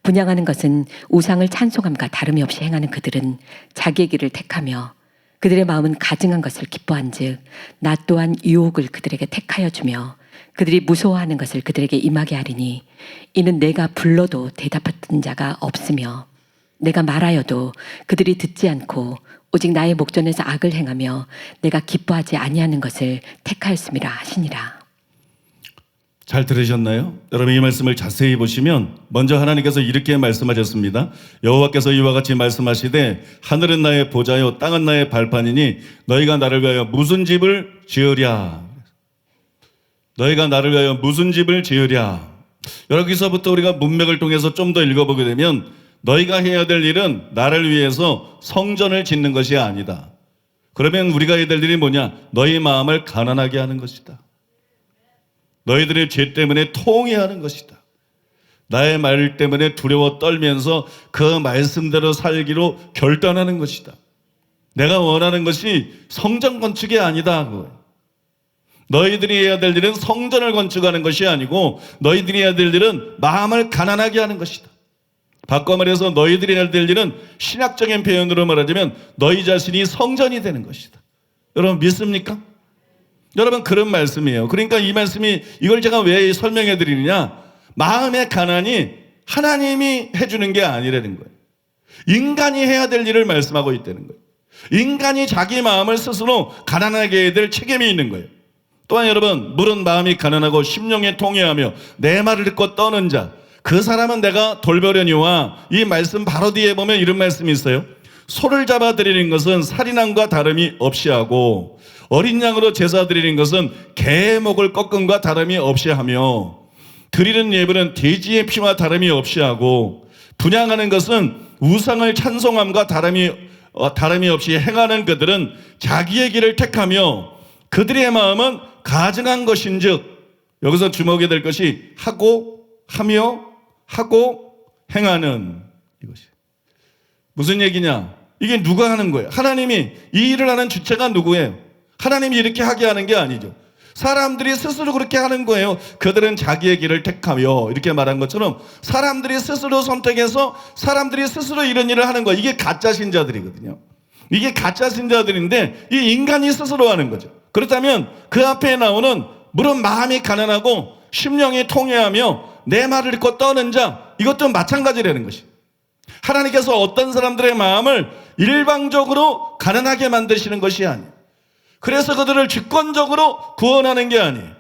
분향하는 것은 우상을 찬송함과 다름이 없이 행하는 그들은 자기의 길을 택하며, 그들의 마음은 가증한 것을 기뻐한즉 나 또한 유혹을 그들에게 택하여 주며 그들이 무서워하는 것을 그들에게 임하게 하리니, 이는 내가 불러도 대답하는 자가 없으며 내가 말하여도 그들이 듣지 않고 오직 나의 목전에서 악을 행하며 내가 기뻐하지 아니하는 것을 택하였음이라 하시니라. 잘 들으셨나요? 여러분, 이 말씀을 자세히 보시면 먼저 하나님께서 이렇게 말씀하셨습니다. 여호와께서 이와 같이 말씀하시되, 하늘은 나의 보좌요 땅은 나의 발판이니 너희가 나를 위하여 무슨 집을 지으랴. 너희가 나를 위하여 무슨 집을 지으랴. 여기서부터 우리가 문맥을 통해서 좀 더 읽어보게 되면, 너희가 해야 될 일은 나를 위해서 성전을 짓는 것이 아니다. 그러면 우리가 해야 될 일이 뭐냐? 너희 마음을 가난하게 하는 것이다. 너희들의 죄 때문에 통회하는 것이다. 나의 말 때문에 두려워 떨면서 그 말씀대로 살기로 결단하는 것이다. 내가 원하는 것이 성전 건축이 아니다. 너희들이 해야 될 일은 성전을 건축하는 것이 아니고, 너희들이 해야 될 일은 마음을 가난하게 하는 것이다. 바꿔 말해서 너희들이 해야 될 일은 신학적인 표현으로 말하자면 너희 자신이 성전이 되는 것이다. 여러분 믿습니까? 여러분, 그런 말씀이에요. 그러니까 이 말씀이, 이걸 제가 왜 설명해 드리느냐, 마음의 가난이 하나님이 해주는 게 아니라는 거예요. 인간이 해야 될 일을 말씀하고 있다는 거예요. 인간이 자기 마음을 스스로 가난하게 해야 될 책임이 있는 거예요. 또한 여러분, 물은 마음이 가난하고 심령에 통회하며 내 말을 듣고 떠는 자, 그 사람은 내가 돌보려니와, 이 말씀 바로 뒤에 보면 이런 말씀이 있어요. 소를 잡아 드리는 것은 살인함과 다름이 없이 하고, 어린 양으로 제사 드리는 것은 개의 목을 꺾음과 다름이 없이 하며, 드리는 예물은 돼지의 피와 다름이 없이 하고, 분향하는 것은 우상을 찬송함과 다름이 없이 행하는 그들은 자기의 길을 택하며 그들의 마음은 가증한 것인즉, 여기서 주목해야 될 것이 하고, 하며, 하고, 행하는 이것이. 무슨 얘기냐? 이게 누가 하는 거예요? 하나님이. 이 일을 하는 주체가 누구예요? 하나님이 이렇게 하게 하는 게 아니죠. 사람들이 스스로 그렇게 하는 거예요. 그들은 자기의 길을 택하며 이렇게 말한 것처럼 사람들이 스스로 선택해서 사람들이 스스로 이런 일을 하는 거예요. 이게 가짜 신자들이거든요. 이게 가짜 신자들인데 이 인간이 스스로 하는 거죠. 그렇다면 그 앞에 나오는 물론 마음이 가난하고 심령이 통회하며 내 말을 읽고 떠는 자, 이것도 마찬가지라는 것이. 하나님께서 어떤 사람들의 마음을 일방적으로 가난하게 만드시는 것이 아니에요. 그래서 그들을 주권적으로 구원하는 게 아니에요.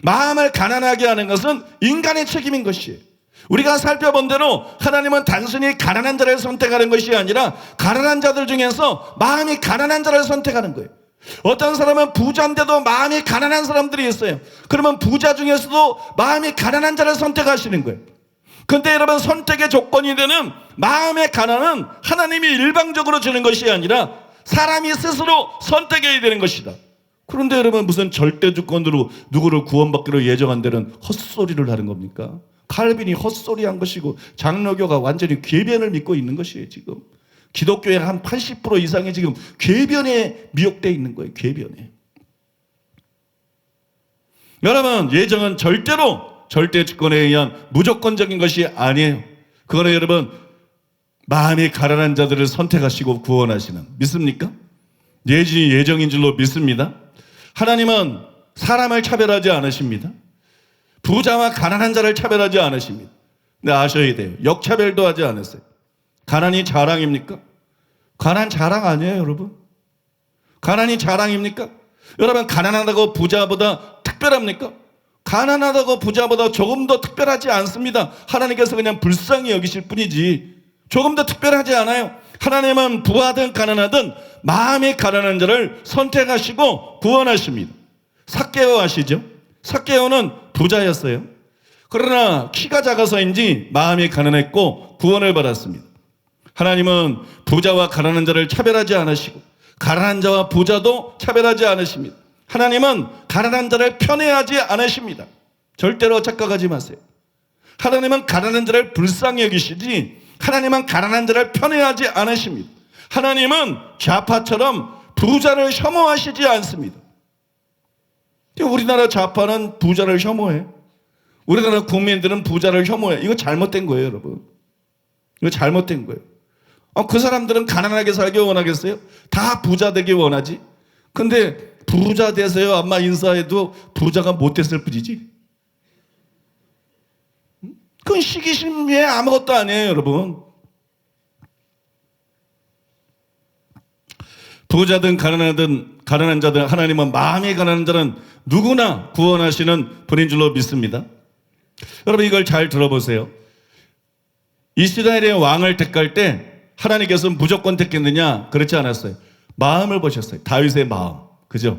마음을 가난하게 하는 것은 인간의 책임인 것이에요. 우리가 살펴본 대로 하나님은 단순히 가난한 자를 선택하는 것이 아니라 가난한 자들 중에서 마음이 가난한 자를 선택하는 거예요. 어떤 사람은 부자인데도 마음이 가난한 사람들이 있어요. 그러면 부자 중에서도 마음이 가난한 자를 선택하시는 거예요. 근데 여러분, 선택의 조건이 되는 마음의 가난은 하나님이 일방적으로 주는 것이 아니라 사람이 스스로 선택해야 되는 것이다. 그런데 여러분, 무슨 절대 주권으로 누구를 구원받기로 예정한 데는 헛소리를 하는 겁니까? 칼빈이 헛소리한 것이고 장로교가 완전히 궤변을 믿고 있는 것이에요. 지금 기독교의 한 80% 이상이 지금 궤변에 미혹되어 있는 거예요. 궤변에. 여러분, 예정은 절대로 절대 주권에 의한 무조건적인 것이 아니에요. 그거는 여러분, 마음이 가난한 자들을 선택하시고 구원하시는, 믿습니까? 예정인 줄로 믿습니다. 하나님은 사람을 차별하지 않으십니다. 부자와 가난한 자를 차별하지 않으십니다. 근데 아셔야 돼요. 역차별도 하지 않으세요. 가난이 자랑입니까? 가난 자랑 아니에요, 여러분. 가난이 자랑입니까? 여러분, 가난하다고 부자보다 특별합니까? 가난하다고 부자보다 조금 더 특별하지 않습니다. 하나님께서 그냥 불쌍히 여기실 뿐이지 조금 더 특별하지 않아요. 하나님은 부하든 가난하든 마음이 가난한 자를 선택하시고 구원하십니다. 삭개오 아시죠? 삭개오는 부자였어요. 그러나 키가 작아서인지 마음이 가난했고 구원을 받았습니다. 하나님은 부자와 가난한 자를 차별하지 않으시고 가난한 자와 부자도 차별하지 않으십니다. 하나님은 가난한 자를 편애하지 않으십니다. 절대로 착각하지 마세요. 하나님은 가난한 자를 불쌍히 여기시지 하나님은 가난한 자를 편애하지 않으십니다. 하나님은 좌파처럼 부자를 혐오하시지 않습니다. 우리나라 좌파는 부자를 혐오해. 우리나라 국민들은 부자를 혐오해. 이거 잘못된 거예요, 여러분. 이거 잘못된 거예요. 그 사람들은 가난하게 살기 원하겠어요? 다 부자 되기 원하지. 근데 부자 되세요 아마 인사해도 부자가 못 됐을 뿐이지. 그건 시기심 외에 아무것도 아니에요, 여러분. 부자든 가난한 자든 하나님은 마음이 가난한 자는 누구나 구원하시는 분인 줄로 믿습니다. 여러분, 이걸 잘 들어보세요. 이스라엘의 왕을 택할 때 하나님께서 무조건 택했느냐? 그렇지 않았어요. 마음을 보셨어요. 다윗의 마음. 그죠?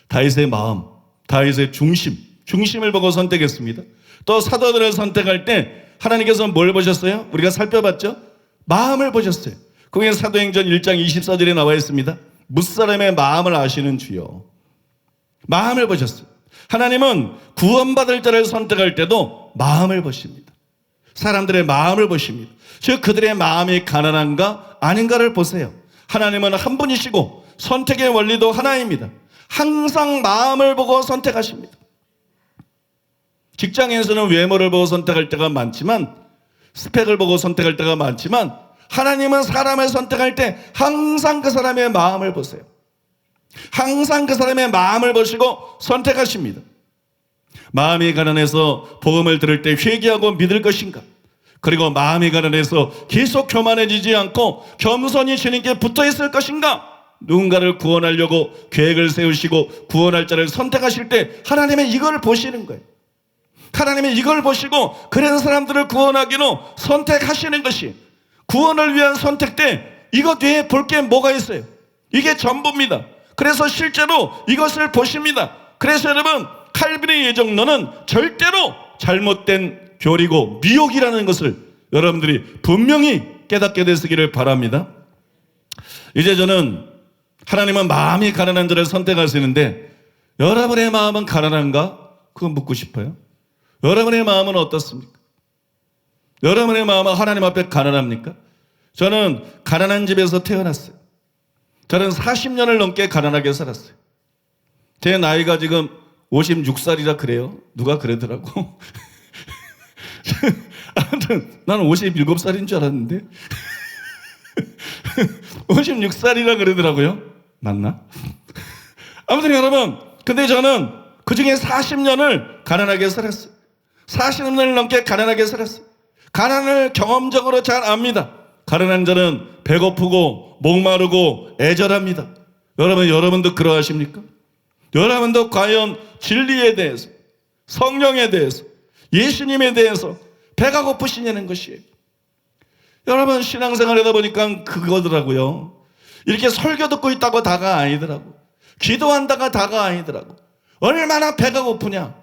다윗의 마음, 다윗의 중심을 보고 선택했습니다. 또 사도들을 선택할 때 하나님께서 뭘 보셨어요? 우리가 살펴봤죠? 마음을 보셨어요. 거기에 사도행전 1장 24절에 나와 있습니다. 무사람의 마음을 아시는 주여. 마음을 보셨어요. 하나님은 구원받을 자를 선택할 때도 마음을 보십니다. 사람들의 마음을 보십니다. 즉 그들의 마음이 가난한가 아닌가를 보세요. 하나님은 한 분이시고 선택의 원리도 하나입니다. 항상 마음을 보고 선택하십니다. 직장에서는 외모를 보고 선택할 때가 많지만, 스펙을 보고 선택할 때가 많지만, 하나님은 사람을 선택할 때 항상 그 사람의 마음을 보세요. 항상 그 사람의 마음을 보시고 선택하십니다. 마음이 가난해서 복음을 들을 때 회개하고 믿을 것인가? 그리고 마음이 가난해서 계속 교만해지지 않고 겸손히 주님께 붙어 있을 것인가? 누군가를 구원하려고 계획을 세우시고 구원할 자를 선택하실 때 하나님은 이걸 보시는 거예요. 하나님은 이걸 보시고 그런 사람들을 구원하기로 선택하시는 것이, 구원을 위한 선택 때 이것 외에 볼 게 뭐가 있어요? 이게 전부입니다. 그래서 실제로 이것을 보십니다. 그래서 여러분, 칼빈의 예정론은 절대로 잘못된 교리고 미혹이라는 것을 여러분들이 분명히 깨닫게 되시기를 바랍니다. 이제 저는 하나님은 마음이 가난한 자를 선택하시는데 여러분의 마음은 가난한가? 그거 묻고 싶어요. 여러분의 마음은 어떻습니까? 여러분의 마음은 하나님 앞에 가난합니까? 저는 가난한 집에서 태어났어요. 저는 40년을 넘게 가난하게 살았어요. 제 나이가 지금 56살이라 그래요. 누가 그러더라고. 아무튼 나는 57살인 줄 알았는데 56살이라 그러더라고요. 맞나? 아무튼 여러분, 근데 저는 그 중에 40년을 가난하게 살았어요. 40년을 넘게 가난하게 살았어요. 가난을 경험적으로 잘 압니다. 가난한 자는 배고프고 목마르고 애절합니다. 여러분도 그러하십니까? 여러분도 과연 진리에 대해서, 성령에 대해서, 예수님에 대해서 배가 고프시냐는 것이에요. 여러분, 신앙생활 하다 보니까 그거더라고요. 이렇게 설교 듣고 있다고 다가 아니더라고. 기도한다가 다가 아니더라고. 얼마나 배가 고프냐,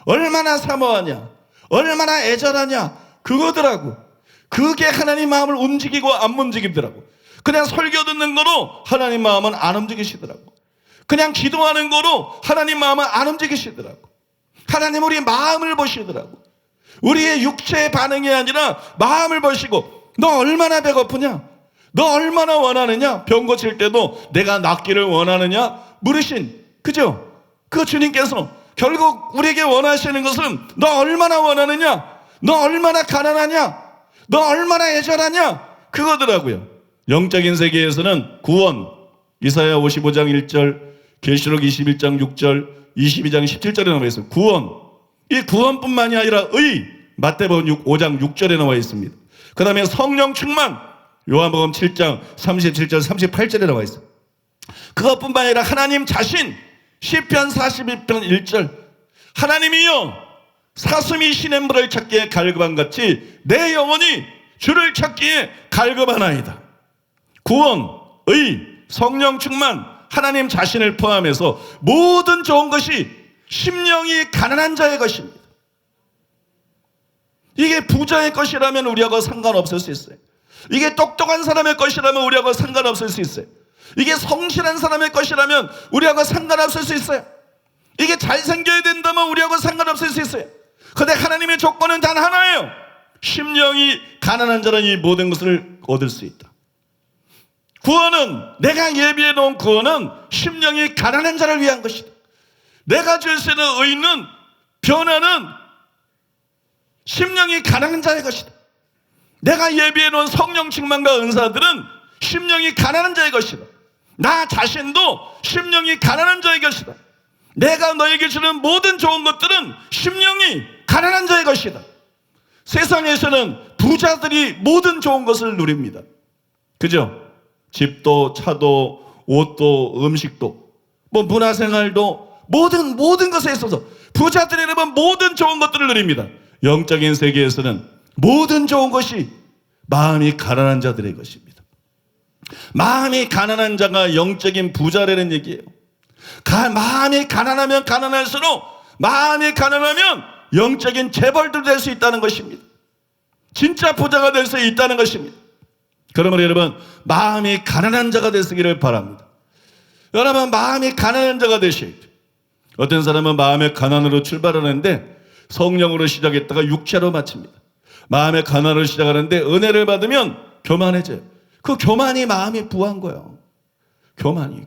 얼마나 사모하냐, 얼마나 애절하냐, 그거더라고. 그게 하나님 마음을 움직이고 안 움직이더라고. 그냥 설교 듣는 거로 하나님 마음은 안 움직이시더라고. 그냥 기도하는 거로 하나님 마음은 안 움직이시더라고. 하나님 우리 마음을 보시더라고. 우리의 육체의 반응이 아니라 마음을 보시고, 너 얼마나 배고프냐, 너 얼마나 원하느냐, 병 고칠 때도 내가 낫기를 원하느냐 물으신, 그죠? 그 주님께서 결국 우리에게 원하시는 것은 너 얼마나 원하느냐, 너 얼마나 가난하냐, 너 얼마나 애절하냐, 그거더라고요. 영적인 세계에서는 구원, 이사야 55장 1절, 계시록 21장 6절, 22장 17절에 나와 있어요. 구원. 이 구원뿐만이 아니라 의, 마태복음 5장 6절에 나와 있습니다. 그 다음에 성령 충만, 요한복음 7장 37절 38절에 나와 있어요. 그것뿐만 아니라 하나님 자신, 시편 42편 1절, 하나님이여 사슴이 시냇물을 찾기에 갈급한같이 내 영혼이 주를 찾기에 갈급하나이다. 구원, 의, 성령 충만, 하나님 자신을 포함해서 모든 좋은 것이 심령이 가난한 자의 것입니다. 이게 부자의 것이라면 우리하고 상관없을 수 있어요. 이게 똑똑한 사람의 것이라면 우리하고 상관없을 수 있어요. 이게 성실한 사람의 것이라면 우리하고 상관없을 수 있어요. 이게 잘생겨야 된다면 우리하고 상관없을 수 있어요. 그런데 하나님의 조건은 단 하나예요. 심령이 가난한 자는 이 모든 것을 얻을 수 있다. 구원은, 내가 예비해 놓은 구원은 심령이 가난한 자를 위한 것이다. 내가 줄 수 있는 의는, 변화는 심령이 가난한 자의 것이다. 내가 예비해 놓은 성령 충만과 은사들은 심령이 가난한 자의 것이다. 나 자신도 심령이 가난한 자의 것이다. 내가 너에게 주는 모든 좋은 것들은 심령이 가난한 자의 것이다. 세상에서는 부자들이 모든 좋은 것을 누립니다. 그죠? 집도, 차도, 옷도, 음식도, 뭐 문화생활도, 모든 것에 있어서 부자들이 여러분 모든 좋은 것들을 누립니다. 영적인 세계에서는 모든 좋은 것이 마음이 가난한 자들의 것입니다. 마음이 가난한 자가 영적인 부자라는 얘기예요. 마음이 가난하면 가난할수록, 마음이 가난하면 영적인 재벌도 될 수 있다는 것입니다. 진짜 부자가 될 수 있다는 것입니다. 그러므로 여러분, 마음이 가난한 자가 되시기를 바랍니다. 여러분, 마음이 가난한 자가 되셔야 돼요. 어떤 사람은 마음의 가난으로 출발하는데 성령으로 시작했다가 육체로 마칩니다. 마음의 가난으로 시작하는데 은혜를 받으면 교만해져요. 그 교만이 마음이 부한 거예요. 교만이.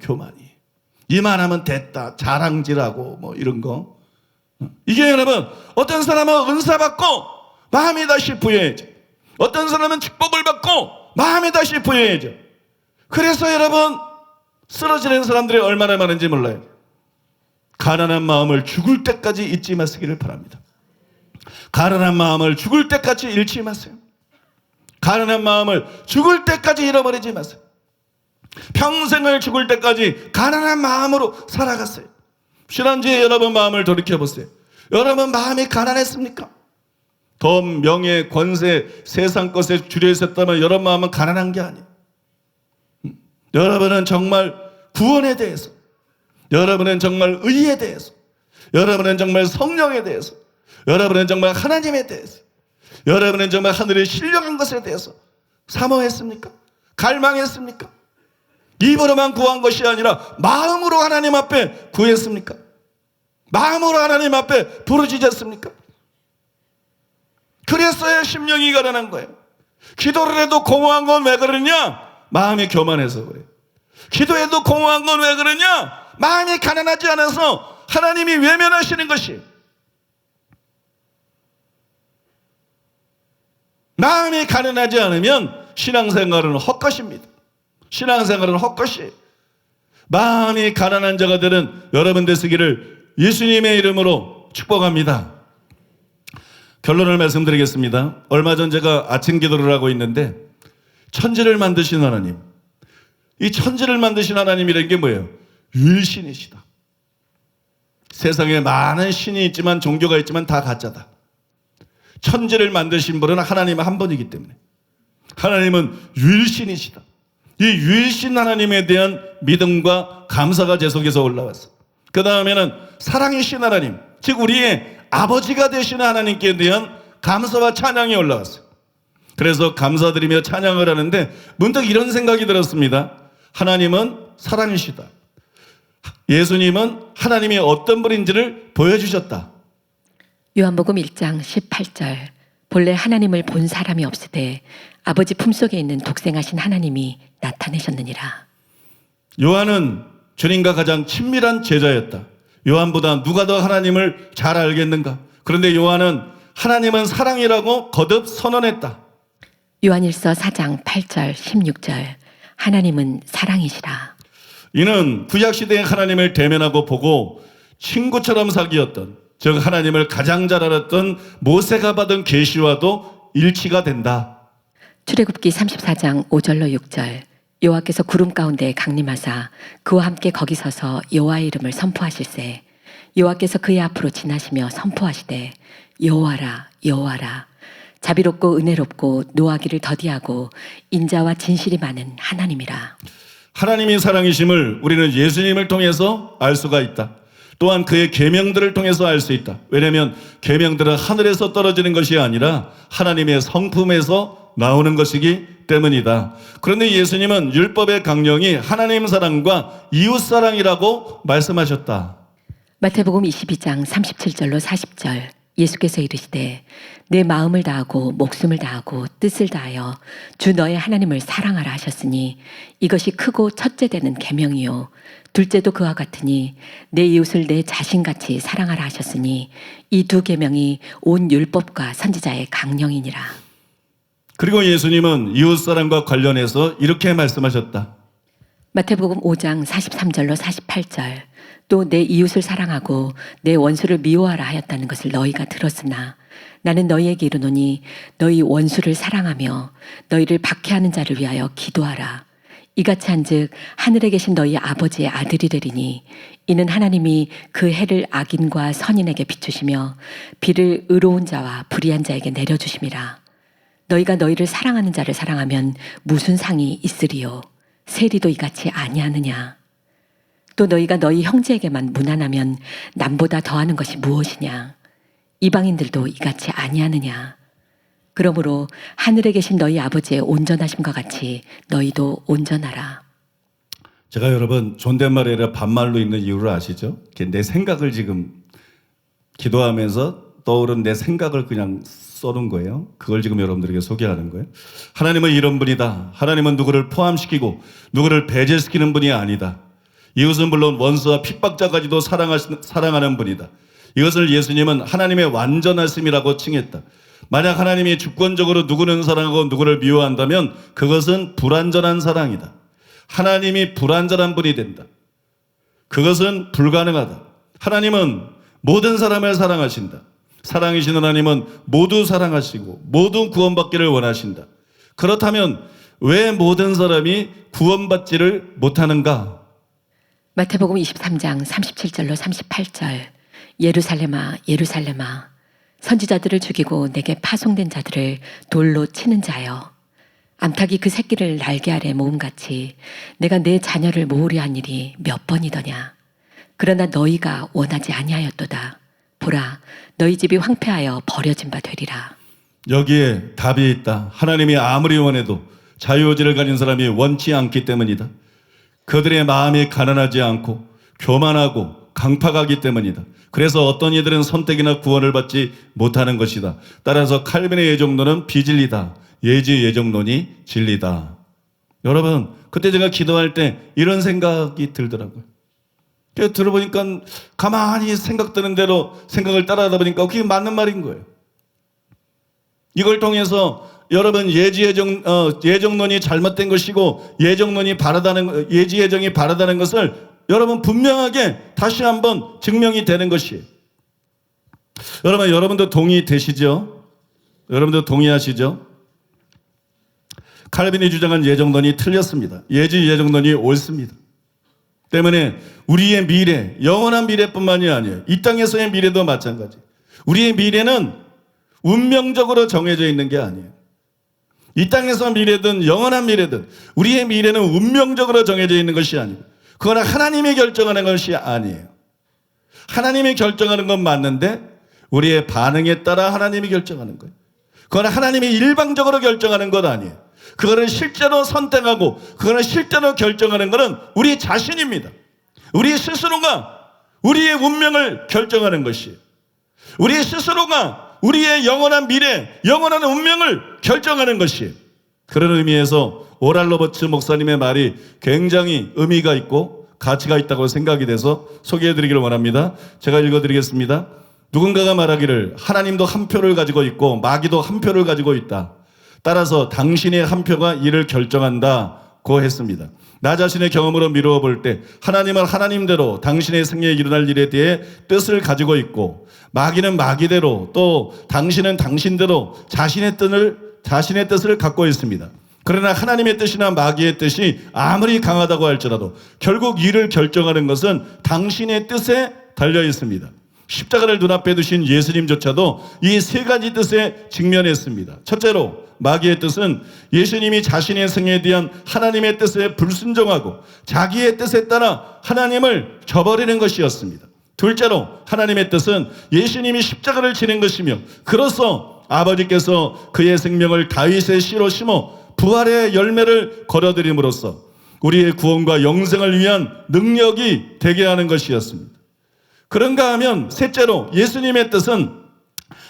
이만하면 됐다, 자랑질하고 뭐 이런 거. 이게 여러분, 어떤 사람은 은사 받고 마음이 다시 부여해져. 어떤 사람은 축복을 받고 마음이 다시 부여해져. 그래서 여러분, 쓰러지는 사람들이 얼마나 많은지 몰라요. 가난한 마음을 죽을 때까지 잊지 마시기를 바랍니다. 가난한 마음을 죽을 때까지 잃지 마세요. 가난한 마음을 죽을 때까지 잃어버리지 마세요. 평생을 죽을 때까지 가난한 마음으로 살아갔어요. 지난주에 여러분 마음을 돌이켜보세요. 여러분 마음이 가난했습니까? 돈, 명예, 권세, 세상 것에 줄여 있었다면 여러분 마음은 가난한 게 아니에요. 여러분은 정말 구원에 대해서, 여러분은 정말 의에 대해서, 여러분은 정말 성령에 대해서, 여러분은 정말 하나님에 대해서, 여러분은 정말 하늘의 신령한 것에 대해서 사모했습니까? 갈망했습니까? 입으로만 구한 것이 아니라 마음으로 하나님 앞에 구했습니까? 마음으로 하나님 앞에 부르짖었습니까? 그랬어야 심령이 가난한 거예요. 기도를 해도 공허한 건 왜 그러냐? 마음이 교만해서 그래요. 기도해도 공허한 건 왜 그러냐? 마음이 가난하지 않아서 하나님이 외면하시는 것이 마음이 가난하지 않으면 신앙생활은 헛것입니다. 신앙생활은 헛것이. 마음이 가난한 자가 되는 여러분 되시기를 예수님의 이름으로 축복합니다. 결론을 말씀드리겠습니다. 얼마 전 제가 아침 기도를 하고 있는데 천지를 만드신 하나님, 이 천지를 만드신 하나님이라는 게 뭐예요? 유일신이시다. 세상에 많은 신이 있지만 종교가 있지만 다 가짜다. 천지를 만드신 분은 하나님 한 분이기 때문에 하나님은 유일신이시다. 이 유일신 하나님에 대한 믿음과 감사가 제 속에서 올라왔어. 그 다음에는 사랑이신 하나님, 즉 우리의 아버지가 되시는 하나님께 대한 감사와 찬양이 올라왔어요. 그래서 감사드리며 찬양을 하는데 문득 이런 생각이 들었습니다. 하나님은 사랑이시다. 예수님은 하나님이 어떤 분인지를 보여주셨다. 요한복음 1장 18절 본래 하나님을 본 사람이 없으되 아버지 품속에 있는 독생하신 하나님이 나타내셨느니라. 요한은 주님과 가장 친밀한 제자였다. 요한보다 누가 더 하나님을 잘 알겠는가? 그런데 요한은 하나님은 사랑이라고 거듭 선언했다. 요한일서 4장 8절 16절 하나님은 사랑이시라. 이는 구약시대의 하나님을 대면하고 보고 친구처럼 사귀었던, 즉 하나님을 가장 잘 알았던 모세가 받은 계시와도 일치가 된다. 출애굽기 34장 5절로 6절 여호와께서 구름 가운데 강림하사 그와 함께 거기 서서 여호와의 이름을 선포하실세 여호와께서 그의 앞으로 지나시며 선포하시되 여호와라 여호와라 자비롭고 은혜롭고 노하기를 더디하고 인자와 진실이 많은 하나님이라. 하나님이 사랑이심을 우리는 예수님을 통해서 알 수가 있다. 또한 그의 계명들을 통해서 알 수 있다. 왜냐하면 계명들은 하늘에서 떨어지는 것이 아니라 하나님의 성품에서 나오는 것이기 때문이다. 그런데 예수님은 율법의 강령이 하나님 사랑과 이웃 사랑이라고 말씀하셨다. 마태복음 22장 37절로 40절 예수께서 이르시되 내 마음을 다하고 목숨을 다하고 뜻을 다하여 주 너의 하나님을 사랑하라 하셨으니 이것이 크고 첫째 되는 계명이요 둘째도 그와 같으니 내 이웃을 내 자신같이 사랑하라 하셨으니 이 두 계명이 온 율법과 선지자의 강령이니라. 그리고 예수님은 이웃 사랑과 관련해서 이렇게 말씀하셨다. 마태복음 5장 43절로 48절 또 내 이웃을 사랑하고 내 원수를 미워하라 하였다는 것을 너희가 들었으나 나는 너희에게 이르노니 너희 원수를 사랑하며 너희를 박해하는 자를 위하여 기도하라. 이같이 한즉 하늘에 계신 너희 아버지의 아들이 되리니 이는 하나님이 그 해를 악인과 선인에게 비추시며 비를 의로운 자와 불의한 자에게 내려주심이라. 너희가 너희를 사랑하는 자를 사랑하면 무슨 상이 있으리요? 세리도 이같이 아니하느냐? 또 너희가 너희 형제에게만 무난하면 남보다 더하는 것이 무엇이냐? 이방인들도 이같이 아니하느냐? 그러므로 하늘에 계신 너희 아버지의 온전하심과 같이 너희도 온전하라. 제가 여러분 존댓말이 아니라 반말로 있는 이유를 아시죠? 내 생각을 지금 기도하면서 떠오른 내 생각을 그냥 써놓은 거예요. 그걸 지금 여러분들에게 소개하는 거예요. 하나님은 이런 분이다. 하나님은 누구를 포함시키고 누구를 배제시키는 분이 아니다. 이것은 물론 원수와 핍박자까지도 사랑하는 분이다. 이것을 예수님은 하나님의 완전하심이라고 칭했다. 만약 하나님이 주권적으로 누구는 사랑하고 누구를 미워한다면 그것은 불완전한 사랑이다. 하나님이 불완전한 분이 된다. 그것은 불가능하다. 하나님은 모든 사람을 사랑하신다. 사랑이신 하나님은 모두 사랑하시고 모두 구원받기를 원하신다. 그렇다면 왜 모든 사람이 구원받지를 못하는가? 마태복음 23장 37절로 38절 예루살렘아 예루살렘아 선지자들을 죽이고 내게 파송된 자들을 돌로 치는 자여 암탉이 그 새끼를 날개 아래 모음같이 내가 내 자녀를 모으려 한 일이 몇 번이더냐. 그러나 너희가 원하지 아니하였도다. 보라 너희 집이 황폐하여 버려진 바 되리라. 여기에 답이 있다. 하나님이 아무리 원해도 자유의지를 가진 사람이 원치 않기 때문이다. 그들의 마음이 가난하지 않고 교만하고 강팍하기 때문이다. 그래서 어떤 이들은 선택이나 구원을 받지 못하는 것이다. 따라서 칼빈의 예정론은 비진리다. 예지 예정론이 진리다. 여러분, 그때 제가 기도할 때 이런 생각이 들더라고요. 그래서 들어보니까 가만히 생각되는 대로 생각을 따라하다 보니까 그게 맞는 말인 거예요. 이걸 통해서 여러분 예정론이 잘못된 것이고 예정론이 바르다는 예정이 바르다는 것을 여러분 분명하게 다시 한번 증명이 되는 것이에요. 여러분도 동의되시죠? 여러분도 동의하시죠? 칼빈이 주장한 예정론이 틀렸습니다. 예정론이 옳습니다. 때문에 우리의 미래, 영원한 미래뿐만이 아니에요. 이 땅에서의 미래도 마찬가지. 우리의 미래는 운명적으로 정해져 있는 게 아니에요. 이 땅에서 미래든 영원한 미래든 우리의 미래는 운명적으로 정해져 있는 것이 아니고 그거는 하나님이 결정하는 것이 아니에요. 하나님이 결정하는 건 맞는데 우리의 반응에 따라 하나님이 결정하는 거예요. 그거는 하나님이 일방적으로 결정하는 것 아니에요. 그거는 실제로 선택하고 그거는 실제로 결정하는 것은 우리 자신입니다. 우리 스스로가 우리의 운명을 결정하는 것이에요. 우리 스스로가 우리의 영원한 미래, 영원한 운명을 결정하는 것이에요. 그런 의미에서 오랄 로버츠 목사님의 말이 굉장히 의미가 있고 가치가 있다고 생각이 돼서 소개해드리기를 원합니다. 제가 읽어드리겠습니다. 누군가가 말하기를 하나님도 한 표를 가지고 있고 마귀도 한 표를 가지고 있다. 따라서 당신의 한 표가 이를 결정한다고 했습니다. 나 자신의 경험으로 미루어 볼 때 하나님은 하나님대로 당신의 생애에 일어날 일에 대해 뜻을 가지고 있고 마귀는 마귀대로 또 당신은 당신대로 자신의 뜻을 갖고 있습니다. 그러나 하나님의 뜻이나 마귀의 뜻이 아무리 강하다고 할지라도 결국 이를 결정하는 것은 당신의 뜻에 달려 있습니다. 십자가를 눈앞에 두신 예수님조차도 이 세 가지 뜻에 직면했습니다. 첫째로 마귀의 뜻은 예수님이 자신의 생애에 대한 하나님의 뜻에 불순종하고 자기의 뜻에 따라 하나님을 저버리는 것이었습니다. 둘째로 하나님의 뜻은 예수님이 십자가를 지는 것이며 그로써 아버지께서 그의 생명을 다윗의 씨로 심어 부활의 열매를 거둬들임으로써 우리의 구원과 영생을 위한 능력이 되게 하는 것이었습니다. 그런가 하면 셋째로 예수님의 뜻은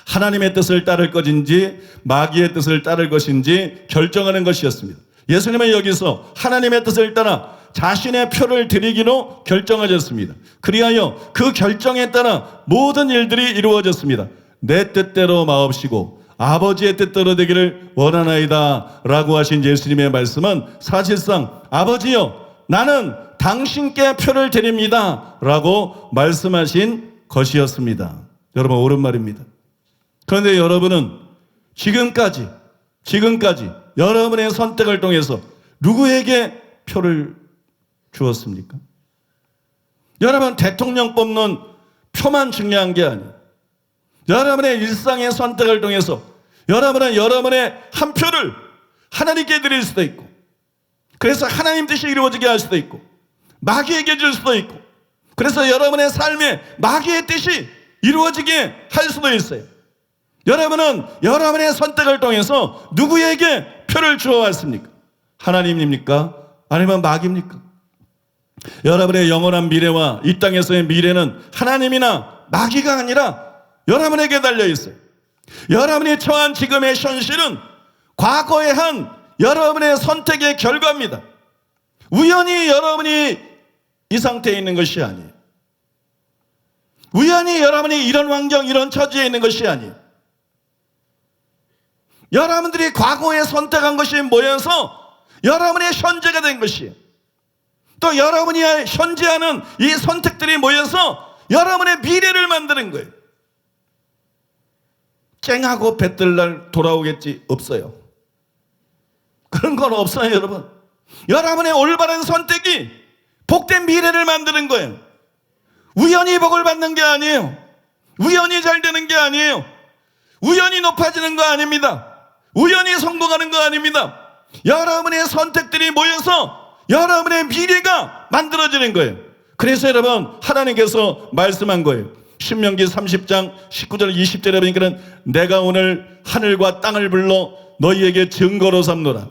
하나님의 뜻을 따를 것인지 마귀의 뜻을 따를 것인지 결정하는 것이었습니다. 예수님은 여기서 하나님의 뜻을 따라 자신의 표를 드리기로 결정하셨습니다. 그리하여 그 결정에 따라 모든 일들이 이루어졌습니다. 내 뜻대로 마옵시고 아버지의 뜻대로 되기를 원하나이다 라고 하신 예수님의 말씀은 사실상 아버지여 나는 당신께 표를 드립니다 라고 말씀하신 것이었습니다. 여러분 옳은 말입니다. 그런데 여러분은 지금까지 여러분의 선택을 통해서 누구에게 표를 주었습니까? 여러분 대통령 뽑는 표만 중요한 게 아니에요. 여러분의 일상의 선택을 통해서 여러분은 여러분의 한 표를 하나님께 드릴 수도 있고 그래서 하나님 뜻이 이루어지게 할 수도 있고 마귀에게 줄 수도 있고 그래서 여러분의 삶에 마귀의 뜻이 이루어지게 할 수도 있어요. 여러분은 여러분의 선택을 통해서 누구에게 표를 주어왔습니까? 하나님입니까? 아니면 마귀입니까? 여러분의 영원한 미래와 이 땅에서의 미래는 하나님이나 마귀가 아니라 여러분에게 달려 있어요. 여러분이 처한 지금의 현실은 과거에 한 여러분의 선택의 결과입니다. 우연히 여러분이 이 상태에 있는 것이 아니에요. 우연히 여러분이 이런 환경, 이런 처지에 있는 것이 아니에요. 여러분들이 과거에 선택한 것이 모여서 여러분의 현재가 된 것이에요. 또 여러분이 현재하는 이 선택들이 모여서 여러분의 미래를 만드는 거예요. 쨍하고 배뜰 날 돌아오겠지 없어요. 그런 건 없어요. 여러분 여러분의 올바른 선택이 복된 미래를 만드는 거예요. 우연히 복을 받는 게 아니에요. 우연히 잘 되는 게 아니에요. 우연히 높아지는 거 아닙니다. 우연히 성공하는 거 아닙니다. 여러분의 선택들이 모여서 여러분의 미래가 만들어지는 거예요. 그래서 여러분 하나님께서 말씀한 거예요. 신명기 30장 19절 20절에 보니까 내가 오늘 하늘과 땅을 불러 너희에게 증거로 삼노라.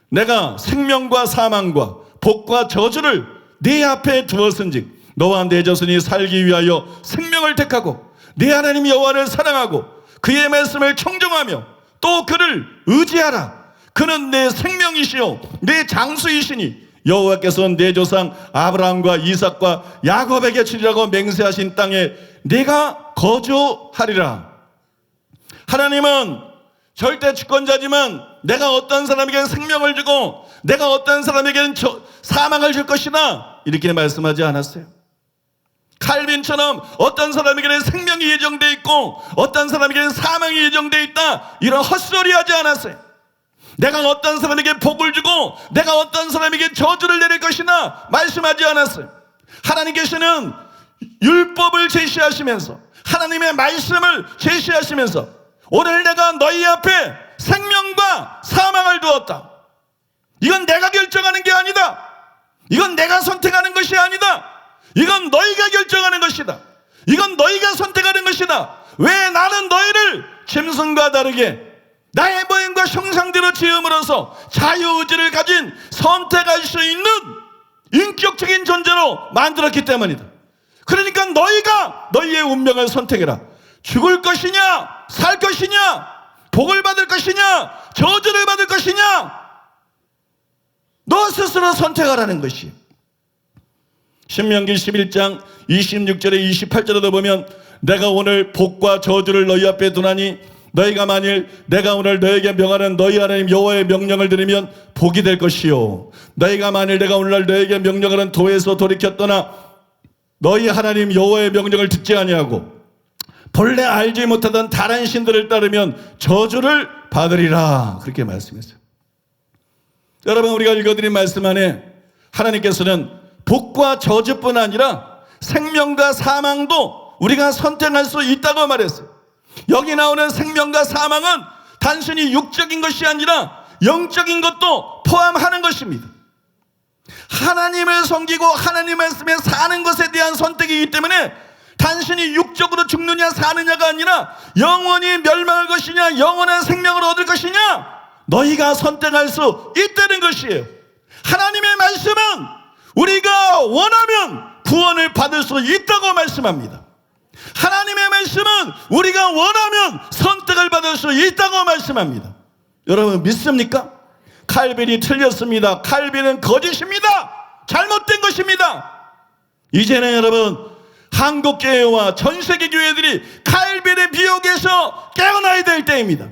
내가 생명과 사망과 복과 저주를 네 앞에 두었은즉 너와 내 자손이 살기 위하여 생명을 택하고 네 하나님 여호와를 사랑하고 그의 말씀을 청정하며 또 그를 의지하라. 그는 내 생명이시요 내 장수이시니 여호와께서는 내 조상 아브라함과 이삭과 야곱에게 주리라고 맹세하신 땅에 내가 거주하리라. 하나님은 절대 주권자지만 내가 어떤 사람에게는 생명을 주고 내가 어떤 사람에게는 사망을 줄 것이다, 이렇게 말씀하지 않았어요. 칼빈처럼 어떤 사람에게는 생명이 예정되어 있고 어떤 사람에게는 사망이 예정되어 있다, 이런 헛소리 하지 않았어요. 내가 어떤 사람에게 복을 주고 내가 어떤 사람에게 저주를 내릴 것이나 말씀하지 않았어요. 하나님께서는 율법을 제시하시면서 하나님의 말씀을 제시하시면서 오늘 내가 너희 앞에 생명과 사망을 두었다. 이건 내가 결정하는 게 아니다. 이건 내가 선택하는 것이 아니다. 이건 너희가 결정하는 것이다. 이건 너희가 선택하는 것이다. 왜 나는 너희를 짐승과 다르게 나의 모양과 형상대로 지음으로써 자유의지를 가진 선택할 수 있는 인격적인 존재로 만들었기 때문이다. 그러니까 너희가 너희의 운명을 선택해라. 죽을 것이냐 살 것이냐, 복을 받을 것이냐 저주를 받을 것이냐, 너 스스로 선택하라는 것이. 신명기 11장 26절에 28절에도 보면 내가 오늘 복과 저주를 너희 앞에 두나니 너희가 만일 내가 오늘 너희에게 명하는 너희 하나님 여호와의 명령을 들으면 복이 될 것이요, 너희가 만일 내가 오늘날 너희에게 명령하는 도에서 돌이켰더나 너희 하나님 여호와의 명령을 듣지 아니하고 본래 알지 못하던 다른 신들을 따르면 저주를 받으리라, 그렇게 말씀했어요. 여러분, 우리가 읽어드린 말씀 안에 하나님께서는 복과 저주뿐 아니라 생명과 사망도 우리가 선택할 수 있다고 말했어요. 여기 나오는 생명과 사망은 단순히 육적인 것이 아니라 영적인 것도 포함하는 것입니다. 하나님을 섬기고 하나님 말씀에 사는 것에 대한 선택이기 때문에 단순히 육적으로 죽느냐 사느냐가 아니라 영원히 멸망할 것이냐 영원한 생명을 얻을 것이냐, 너희가 선택할 수 있다는 것이에요. 하나님의 말씀은 우리가 원하면 구원을 받을 수 있다고 말씀합니다. 하나님의 말씀은 우리가 원하면 선택을 받을 수 있다고 말씀합니다. 여러분 믿습니까? 칼빈이 틀렸습니다. 칼빈은 거짓입니다. 잘못된 것입니다. 이제는 여러분 한국교회와 전세계 교회들이 칼빈의 비옥에서 깨어나야 될 때입니다.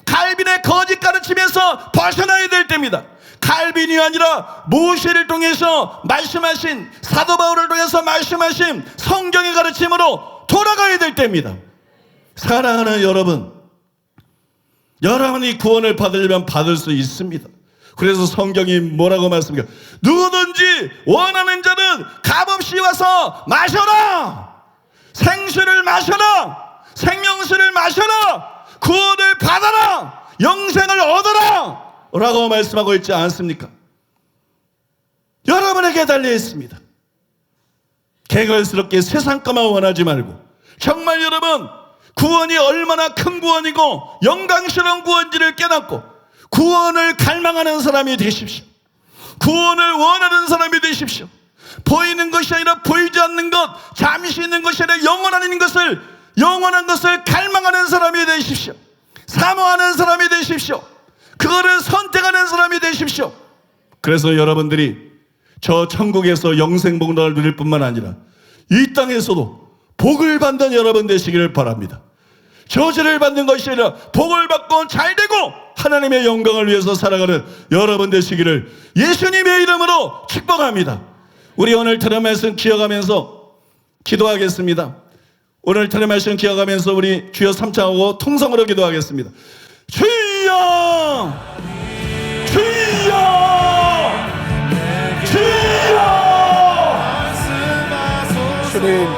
칼빈의 거짓 가르침에서 벗어나야 될 때입니다. 칼빈이 아니라 모세를 통해서 말씀하신, 사도 바울을 통해서 말씀하신 성경의 가르침으로 돌아가야 될 때입니다. 사랑하는 여러분, 여러분이 구원을 받으려면 받을 수 있습니다. 그래서 성경이 뭐라고 말씀합니까? 누구든지 원하는 자는 값없이 와서 마셔라. 생수를 마셔라. 생명수를 마셔라. 구원을 받아라. 영생을 얻어라 라고 말씀하고 있지 않습니까? 여러분에게 달려 있습니다. 개걸스럽게 세상 것만 원하지 말고 정말 여러분 구원이 얼마나 큰 구원이고 영광스러운 구원인지를 깨닫고 구원을 갈망하는 사람이 되십시오. 구원을 원하는 사람이 되십시오. 보이는 것이 아니라 보이지 않는 것, 잠시 있는 것이 아니라 영원한 것을 갈망하는 사람이 되십시오. 사모하는 사람이 되십시오. 그거를 선택하는 사람이 되십시오. 그래서 여러분들이 저 천국에서 영생복락을 누릴 뿐만 아니라 이 땅에서도 복을 받는 여러분 되시기를 바랍니다. 저주를 받는 것이 아니라 복을 받고 잘되고 하나님의 영광을 위해서 살아가는 여러분 되시기를 예수님의 이름으로 축복합니다. 우리 오늘 들은 말씀 기억하면서 기도하겠습니다. 오늘 들은 말씀 기억하면서 우리 주여 삼창하고 통성으로 기도하겠습니다. 주여! 주여! 주여! 주님,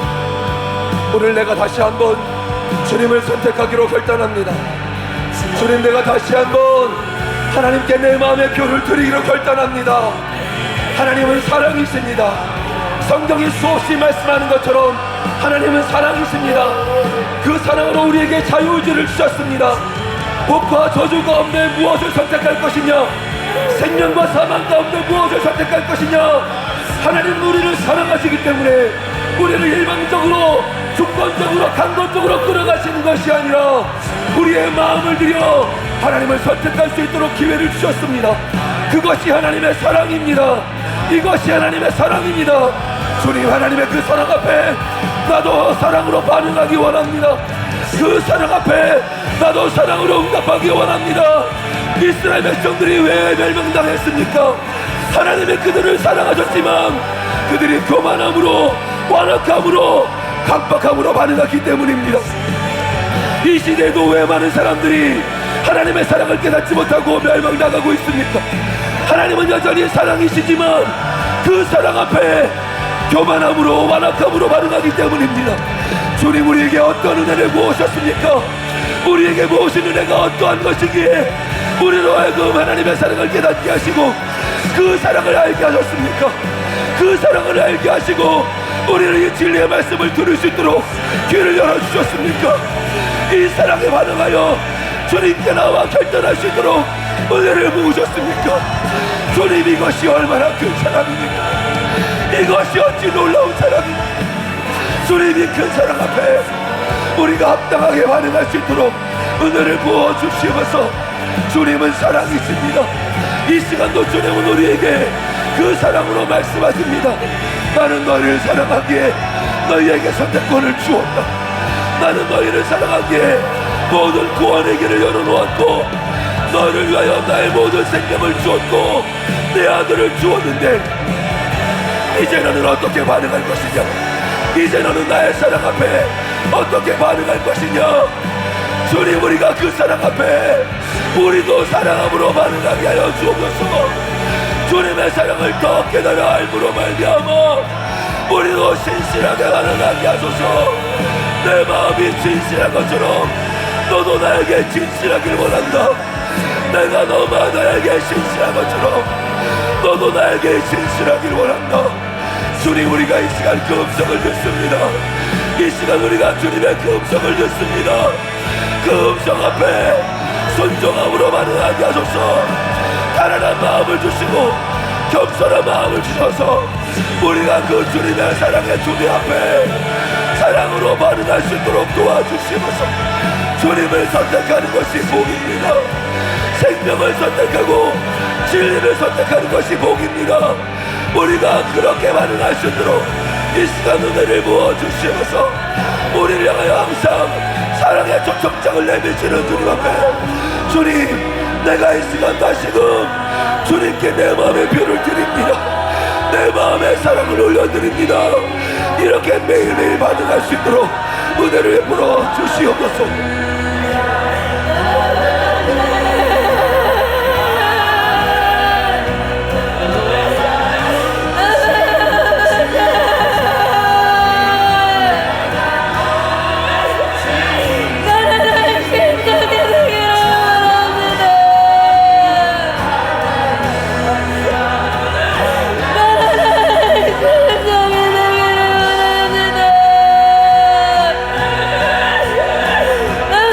오늘 내가 다시 한번 주님을 선택하기로 결단합니다. 주님, 내가 다시 한번 하나님께 내 마음의 표를 드리기로 결단합니다. 하나님은 사랑이십니다. 성경이 수없이 말씀하는 것처럼 하나님은 사랑이십니다. 그 사랑으로 우리에게 자유의지를 주셨습니다. 복과 저주 가운데 무엇을 선택할 것이냐, 생명과 사망 가운데 무엇을 선택할 것이냐, 하나님은 우리를 사랑하시기 때문에 우리를 일방적으로 주권적으로 강권적으로 끌어가시는 것이 아니라 우리의 마음을 들여 하나님을 선택할 수 있도록 기회를 주셨습니다. 그것이 하나님의 사랑입니다. 이것이 하나님의 사랑입니다. 주님, 하나님의 그 사랑 앞에 나도 사랑으로 반응하기 원합니다. 그 사랑 앞에 나도 사랑으로 응답하기 원합니다. 이스라엘 백성들이 왜 멸망당했습니까? 하나님이 그들을 사랑하셨지만 그들이 교만함으로, 완악함으로, 강박함으로 반응했기 때문입니다. 이 시대에도 왜 많은 사람들이 하나님의 사랑을 깨닫지 못하고 멸망당하고 있습니까? 하나님은 여전히 사랑이시지만 그 사랑 앞에 교만함으로, 완악함으로 반응하기 때문입니다. 주님, 우리에게 어떤 은혜를 부으셨습니까? 우리에게 부으신 은혜가 어떠한 것이기에 우리로 하여금 하나님의 사랑을 깨닫게 하시고 그 사랑을 알게 하셨습니까? 그 사랑을 알게 하시고 우리를 이 진리의 말씀을 들을 수 있도록 귀를 열어주셨습니까? 이 사랑에 반응하여 주님께 나와 결단할 수 있도록 은혜를 부으셨습니까? 주님, 이것이 얼마나 큰 사랑입니까? 이것이 어찌 놀라운 사랑입니까? 주님이 큰 사랑 앞에 우리가 합당하게 반응할 수 있도록 은혜를 부어주시면서 주님은 사랑이십니다. 이 시간도 주님은 우리에게 그 사랑으로 말씀하십니다. 나는 너희를 사랑하기에 너희에게 선택권을 주었다. 나는 너희를 사랑하기에 모든 구원의 길을 열어놓았고 너희를 위하여 나의 모든 생명을 주었고 내 아들을 주었는데 이제 너는 어떻게 반응할 것이냐? 이제 너는 나의 사랑 앞에 어떻게 반응할 것이냐? 주님, 우리가 그 사랑 앞에 우리도 사랑함으로 반응하게 하여 주옵소서. 주님의 사랑을 더 깨달아 알므로 말미암아 우리도 신실하게 반응하게 하소서. 내 마음이 진실한 것처럼 너도 나에게 진실하길 원한다. 내가 너만 나에게 신실한 것처럼 너도 나에게 신실하길 원한다. 주님, 우리가 이 시간 그 음성을 듣습니다. 이 시간 우리가 주님의 그 음성을 듣습니다. 그 음성 앞에 순종함으로 반응하게 하소서. 가난한 마음을 주시고 겸손한 마음을 주셔서 우리가 그 주님의 사랑의 주대 앞에 사랑으로 반응할 수 있도록 도와주시면서 주님을 선택하는 것이 복입니다. 생명을 선택하고 진리를 선택하는 것이 복입니다. 우리가 그렇게 반응할 수 있도록 이 시간 은혜를 부어주시면서 우리를 향하여 항상 사랑의 초청장을 내미시는 주님 앞에 주님, 내가 이 시간 다시금 주님께 내 마음의 표를 드립니다. 내 마음의 사랑을 올려드립니다. 이렇게 매일매일 반응할 수 있도록 은혜를 베풀어 주시옵소서. 나는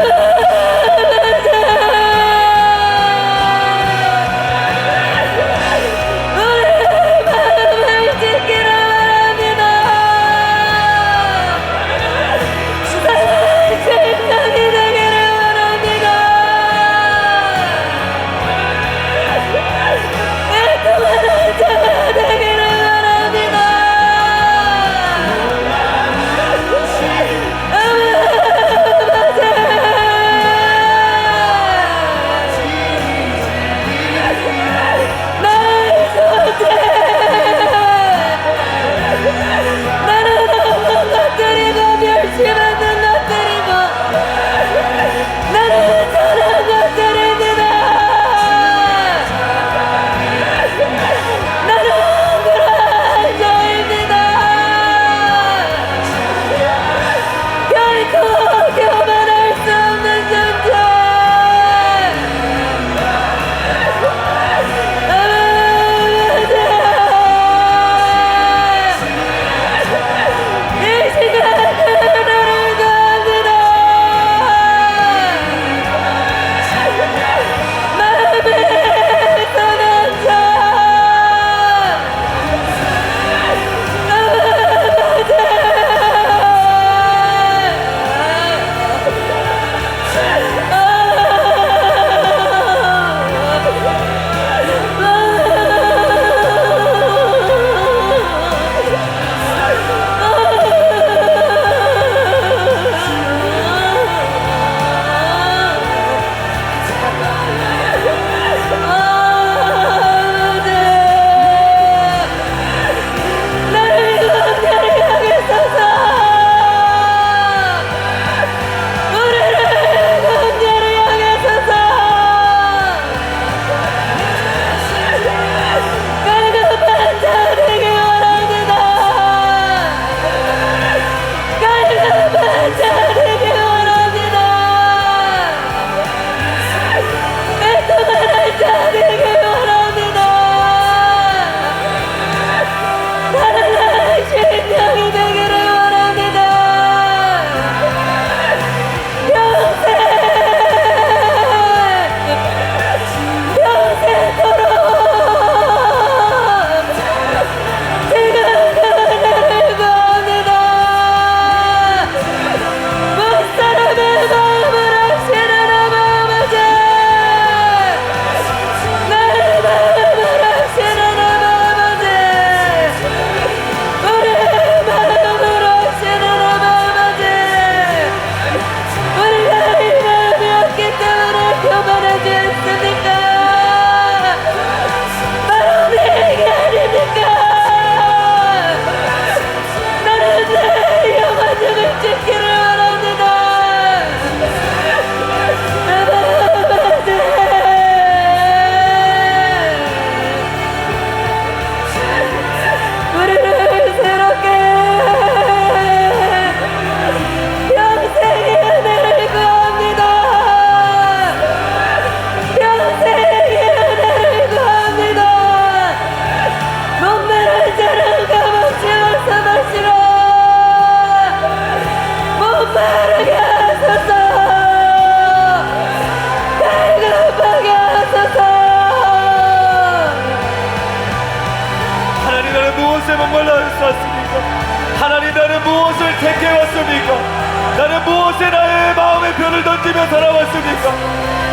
표를 던지며 살아왔습니까?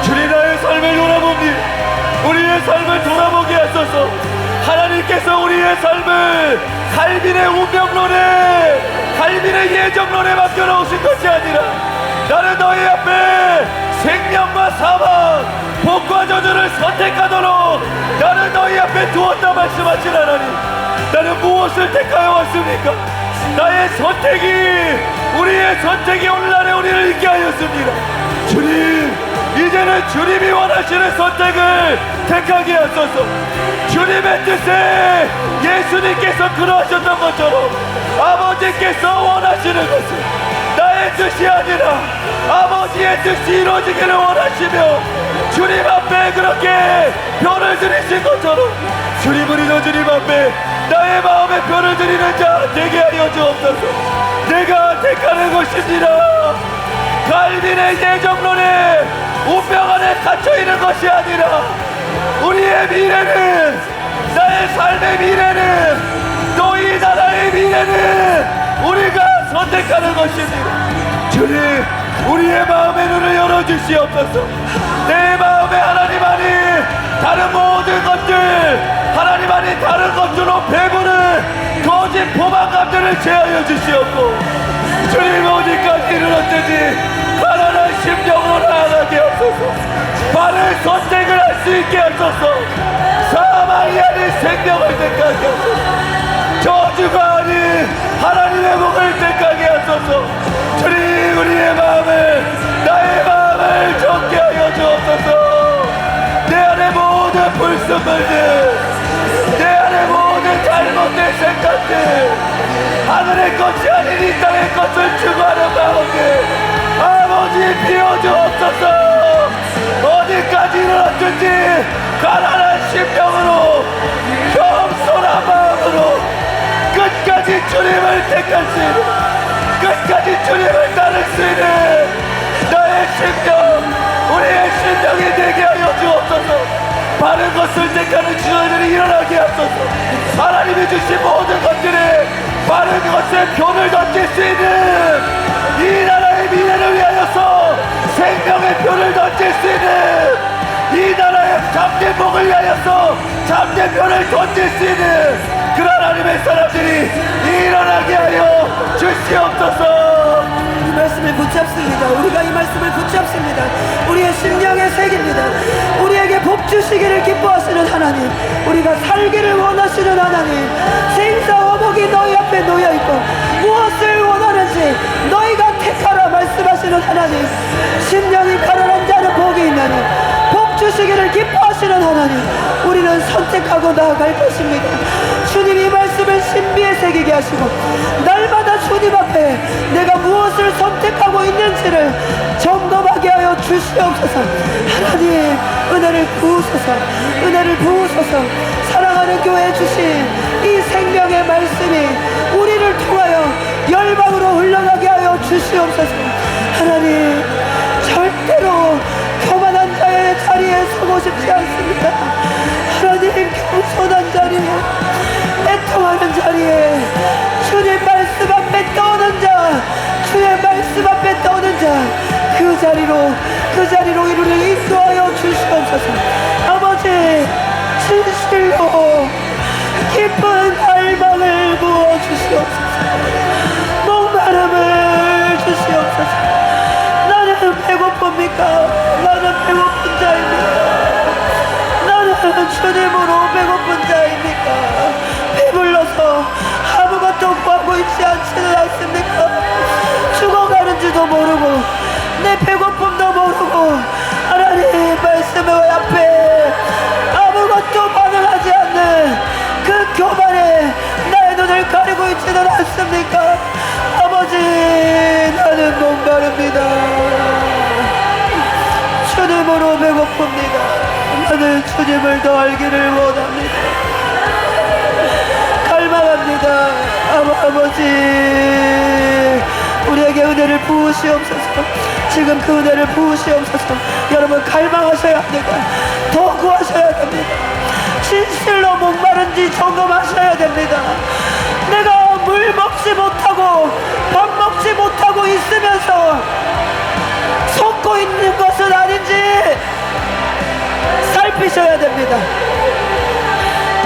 주님, 나의 삶을 돌아봅니다. 우리의 삶을 돌아보게 하소서. 하나님께서 우리의 삶을 칼빈의 운명론에, 칼빈의 예정론에 맡겨놓으신 것이 아니라 나는 너희 앞에 생명과 사망, 복과 저주를 선택하도록 나는 너희 앞에 두었다 말씀하신 하나님, 나는 무엇을 택하여 왔습니까? 나의 선택이, 우리의 선택이 오늘날에 우리를 있게 하였습니다. 주님, 이제는 주님이 원하시는 선택을 택하게 하소서. 주님의 뜻에 예수님께서 그러하셨던 것처럼 아버지께서 원하시는 것을, 나의 뜻이 아니라 아버지의 뜻이 이루어지기를 원하시며 주님 앞에 그렇게 표를 드리신 것처럼 주님을 이뤄 주님 앞에 나의 마음에 표를 드리는 자 되게 하여 주옵소서. 내가 택하는 것입니다. 갈빈의 예정론에 운명 안에 갇혀있는 것이 아니라 우리의 미래는, 나의 삶의 미래는, 또 이 나라의 미래는 우리가 선택하는 것입니다. 주님, 우리의 마음의 눈을 열어주시옵소서. 내 마음에 하나님 아닌 다른 모든 것들, 하나님 아닌 다른 것들로 배부른 거짓 포만감들을 제하여 주시옵고, 주님 어디까지 이르렀든지 가난한 심령으로 나아가게 하소서. 바른 선택을 할 수 있게 하소서. 사망이 아닌 생명을 택하게 하소서. 저주가 아닌 하나님의 복을 택하게 하소서. 주님, 우리의 마음을, 나의 마음을 적게 하여 주옵소서. 내 안에 모든 불순물들, 내 안에 모든 잘못된 생각들, 하늘의 것이 아닌 이 땅의 것을 추구하는 마음들 아버지 비워주옵소서. 어디까지 이르렀든지 가난한 심령으로, 겸손한 마음으로 끝까지 주님을 택할 수 있는, 끝까지 주님을 따를 수 있는 나의 심령, 우리의 심령이 되게 하여 주옵소서. 바른 것을 택하는 주님들이 일어나게 하소서. 하나님이 주신 모든 것들에 바른 것에 표를 던질 수 있는, 이 나라의 미래를 위하여서 생명의 표를 던질 수 있는, 이 나라의 참된 복을 위하여서 참된 표를 던질 수 있는 그런 하나님의 사람들이 일어나게 하여 주시옵소서. 이 말씀을 붙잡습니다. 우리가 이 말씀을 붙잡습니다. 우리의 심령의 색입니다. 우리에게 복 주시기를 기뻐하시는 하나님, 우리가 살기를 원하시는 하나님, 생사와 복이 너희 앞에 놓여있고 무엇을 원하는지 너희가 택하라 말씀하시는 하나님, 심령이 가난한 자는 복이 있나니 복 주시기를 기뻐하시는 하나님, 우리는 선택하고 나아갈 것입니다. 주님이 말씀을 신비에 새기게 하시고 날마다 주님 앞에 내가 무엇을 선택하고 있는지를 점검하게 하여 주시옵소서. 하나님, 은혜를 부으소서, 은혜를 부으소서. 사랑하는 교회에 주신 이 생명의 말씀이 우리를 통하여 열방으로 흘러가게 하여 주시옵소서. 하나님, 절대로 교만한 자의 자리에 서고 싶지 않습니다. 하나님, 겸손한 자리에, 애통하는 자리에, 주님 말씀 앞에 떠오는 자, 주의 말씀 앞에 떠오는 자, 그 자리로 우리를 인도하여 주시옵소서. 아버지, 진실로 깊은 갈망을 부어 주시옵소서. 목마름을 주시옵소서. 나는 배고픕니까? 나는 배고픈 자입니까? 나는 주님으로 배고픈 자입니까? 배불러서 아무것도 구하고 있지 않지는 않습니까? 죽어가는지도 모르고 내 배고픔도 모르고 하나님 말씀의 앞에 아무것도 반응하지 않는 그 교만에 나의 눈을 가리고 있지는 않습니까? 아버지, 나는 목마릅니다. 주님으로 배고픕니다. 나는 주님을 더 알기를 원합니다. 갈망합니다. 아버지, 우리에게 은혜를 부으시옵소서. 지금 그 은혜를 부으시옵소서. 여러분, 갈망하셔야 합니다. 더 구하셔야 됩니다. 진실로 목마른지 점검하셔야 됩니다. 내가 물 먹지 못하고 밥 먹지 못하고 있으면서 속 있는 것은 아닌지 살피셔야 됩니다.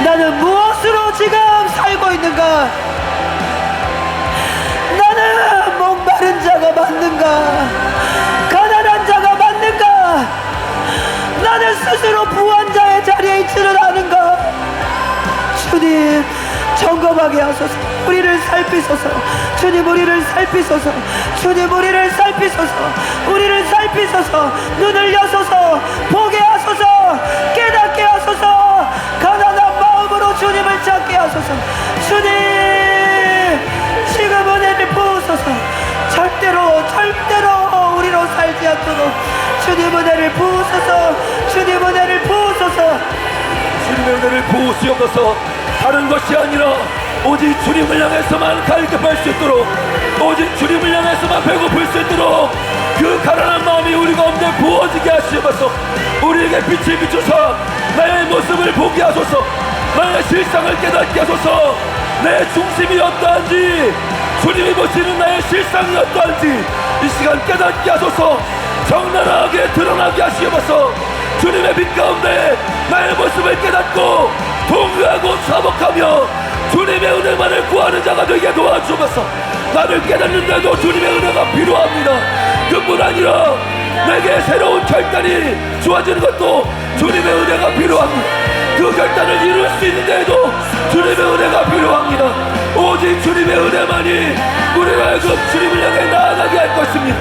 나는 무엇으로 지금 살고 있는가? 나는 목마른 자가 맞는가? 가난한 자가 맞는가? 나는 스스로 부한 자의 자리에 있지는 않은가? 주님, 점검하게 하소서. 우리를 살피소서. 주님, 우리를 살피소서. 주님, 우리를 살피소서. 우리를 살피소서. 눈을 여소서. 보게 하소서. 깨닫게 하소서. 가난한 마음으로 주님을 찾게 하소서. 주님, 지금 은혜를 부으소서. 절대로 우리로 살지 않도록 주님 은혜를 부으소서. 주님 은혜를 부으소서. 주님의 은혜를 부으시옵소서. 다른 것이 아니라 오직 주님을 향해서만 갈급할 수 있도록, 오직 주님을 향해서만 배고플 수 있도록 그 가난한 마음이 우리 가운데 부어지게 하시옵소서. 우리에게 빛을 비추사 나의 모습을 보게 하소서. 나의 실상을 깨닫게 하소서. 내 중심이 어떠한지, 주님이 보시는 나의 실상이 어떠한지 이 시간 깨닫게 하소서. 적나라하게 드러나게 하시옵소서. 주님의 빛 가운데 나의 모습을 깨닫고 동요하고 사복하며 주님의 은혜만을 구하는 자가 되게 도와주옵소서. 나를 깨닫는데도 주님의 은혜가 필요합니다. 그뿐 아니라 내게 새로운 결단이 주어지는 것도 주님의 은혜가 필요합니다. 그 결단을 이룰 수 있는데도 주님의 은혜가 필요합니다. 오직 주님의 은혜만이 우리를 하여금 주님을 향해 나아가게 할 것입니다.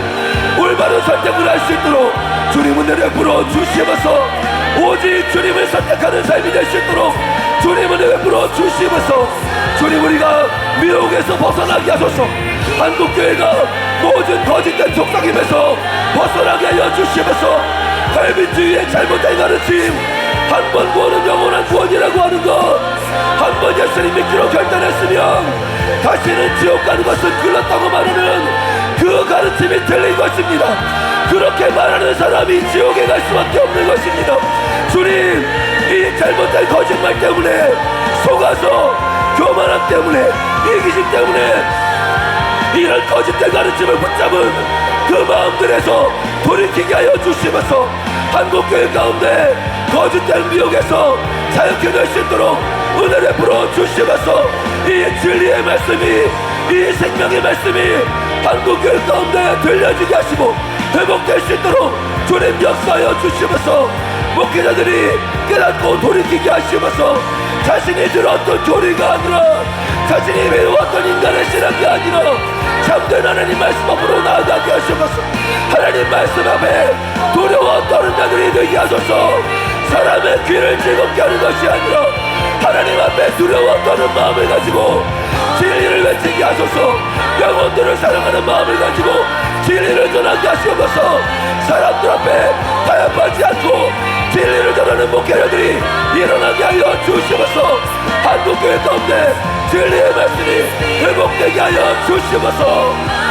올바른 선택을 할 수 있도록 주님 은혜를 부어주시면서, 오직 주님을 선택하는 삶이 될 수 있도록 주님 은혜를 부어주시면서, 주님 우리가 미혹에서 벗어나게 하소서. 한국교회가 모든 거짓된 속삭임에서 벗어나게 하여 주시면서, 갈비주의의 잘못된 가르침, 한 번 구원은 영원한 구원이라고 하는 것, 한 번 예수님 믿기로 결단했으면 다시는 지옥 가는 것은 글렀다고 말하는 그 가르침이 틀린 것입니다. 그렇게 말하는 사람이 지옥에 갈 수밖에 없는 것입니다. 주님, 이 잘못된 거짓말 때문에 속아서, 교만함 때문에, 이기심 때문에 이런 거짓된 가르침을 붙잡은 그 마음들에서 돌이키게 하여 주시면서, 한국교회 가운데 거짓된 미혹에서 자유케 될 수 있도록 은혜를 부어주시면서, 이 진리의 말씀이, 이 생명의 말씀이 한국교회 가운데 들려지게 하시고 회복될 수 있도록 주님 역사하여 주시면서, 목회자들이 깨닫고 돌이키게 하시면서, 자신이 들었던 교리가 아니라, 자신이 배워왔던 인간의 신학이 아니라 참된 하나님 말씀 앞으로 나아가게 하시면서, 하나님 말씀 앞에 두려워 떠는 자들이 되게 하소서. 사람의 귀를 즐겁게 하는 것이 아니라 하나님 앞에 두려워 떠는 마음을 가지고 진리를 외치게 하소서. 영혼들을 사랑하는 마음을 가지고 진리를 전하게 하시옵소서. 사람들 앞에 타협하지 않고 진리를 전하는 목회자들이 일어나게 하여 주시옵소서. 한국교회 가운데 진리의 말씀이 회복되게 하여 주시옵소서.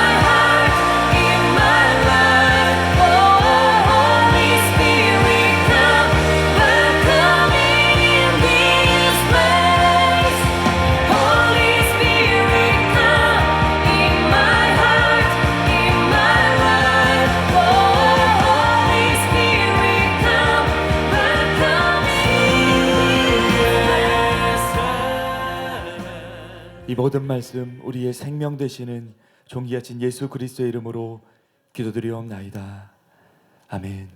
이 모든 말씀 우리의 생명 되시는 존귀하신 예수 그리스도의 이름으로 기도드리옵나이다. 아멘.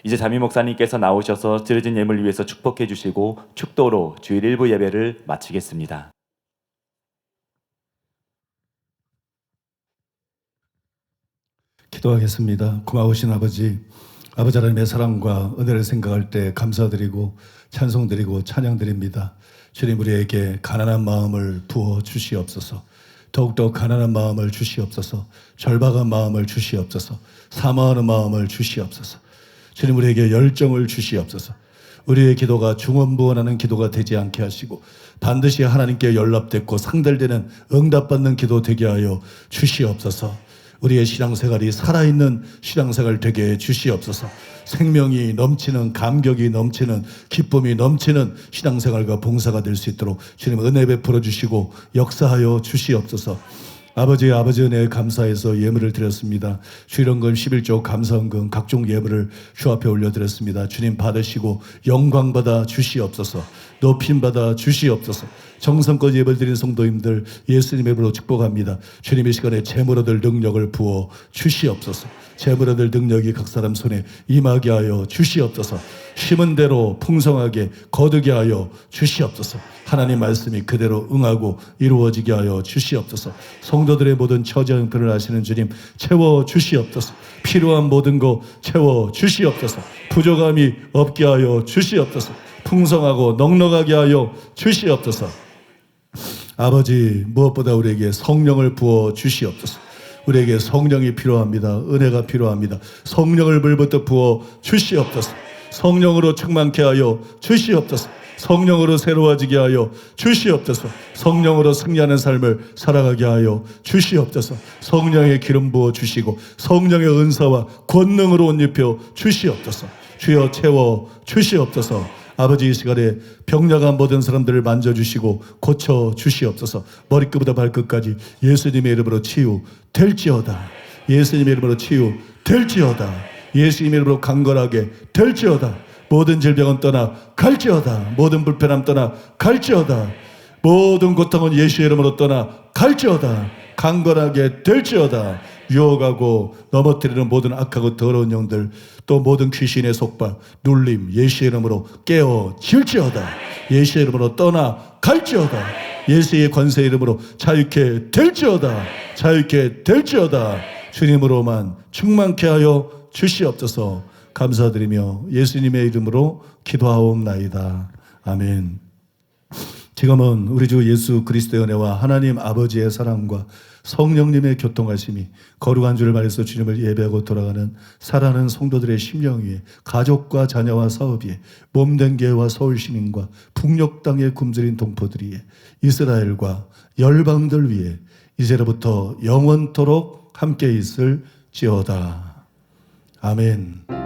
이제 자미 목사님께서 나오셔서 드려진 예물 위해서 축복해 주시고 축도로 주일 1부 예배를 마치겠습니다. 기도하겠습니다. 고마우신 아버지 하나님의 사랑과 은혜를 생각할 때 감사드리고 찬송드리고 찬양드립니다. 주님, 우리에게 가난한 마음을 부어 주시옵소서. 더욱더 가난한 마음을 주시옵소서. 절박한 마음을 주시옵소서. 사모하는 마음을 주시옵소서. 주님, 우리에게 열정을 주시옵소서. 우리의 기도가 중언부언하는 기도가 되지 않게 하시고 반드시 하나님께 연락됐고 상달되는 응답받는 기도 되게 하여 주시옵소서. 우리의 신앙생활이 살아있는 신앙생활 되게 해 주시옵소서. 생명이 넘치는, 감격이 넘치는, 기쁨이 넘치는 신앙생활과 봉사가 될 수 있도록 주님 은혜 베풀어 주시고 역사하여 주시옵소서. 아버지 은혜에 감사해서 예물을 드렸습니다. 주일원금 11조 감사헌금 각종 예물을 주 앞에 올려드렸습니다. 주님 받으시고 영광 받아 주시옵소서. 높임 받아 주시옵소서. 정성껏 예물 드린 성도님들 예수님의 이름으로 축복합니다. 주님 이 시간에 재물 얻을 능력을 부어 주시옵소서. 재물 얻을 능력이 각 사람 손에 임하게 하여 주시옵소서. 심은 대로 풍성하게 거두게 하여 주시옵소서. 하나님 말씀이 그대로 응하고 이루어지게 하여 주시옵소서. 성도들의 모든 처지 형편을 아시는 주님 채워 주시옵소서. 필요한 모든 거 채워 주시옵소서. 부족함이 없게 하여 주시옵소서. 풍성하고 넉넉하게 하여 주시옵소서. 아버지 무엇보다 우리에게 성령을 부어 주시옵소서. 우리에게 성령이 필요합니다. 은혜가 필요합니다. 성령을 물부터 부어 주시옵소서. 성령으로 충만케 하여 주시옵소서. 성령으로 새로워지게 하여 주시옵소서. 성령으로 승리하는 삶을 살아가게 하여 주시옵소서. 성령의 기름 부어 주시고 성령의 은사와 권능으로 옷 입혀 주시옵소서. 주여 채워 주시옵소서. 아버지 이 시간에 병약한 모든 사람들을 만져주시고 고쳐 주시옵소서. 머리끝부터 발끝까지 예수님의 이름으로 치유 될지어다. 예수님의 이름으로 치유 될지어다. 예수님의 이름으로 강건하게 될지어다. 모든 질병은 떠나 갈지어다. 모든 불편함 떠나 갈지어다. 모든 고통은 예수의 이름으로 떠나 갈지어다. 강건하게 될지어다. 유혹하고 넘어뜨리는 모든 악하고 더러운 영들 또 모든 귀신의 속박 눌림 예수의 이름으로 깨어질지어다. 예수의 이름으로 떠나 갈지어다. 예수의 권세의 이름으로 자유케 될지어다. 자유케 될지어다. 주님으로만 충만케 하여 주시옵소서. 감사드리며 예수님의 이름으로 기도하옵나이다. 아멘. 지금은 우리 주 예수 그리스도의 은혜와 하나님 아버지의 사랑과 성령님의 교통하심이 거룩한 주를 말해서 주님을 예배하고 돌아가는 살아가는 성도들의 심령 위에 가족과 자녀와 사업 위에 몸된 교회와 서울 시민과 북녘 땅에 굶주린 동포들 위에 이스라엘과 열방들 위에 이제로부터 영원토록 함께 있을지어다. 아멘.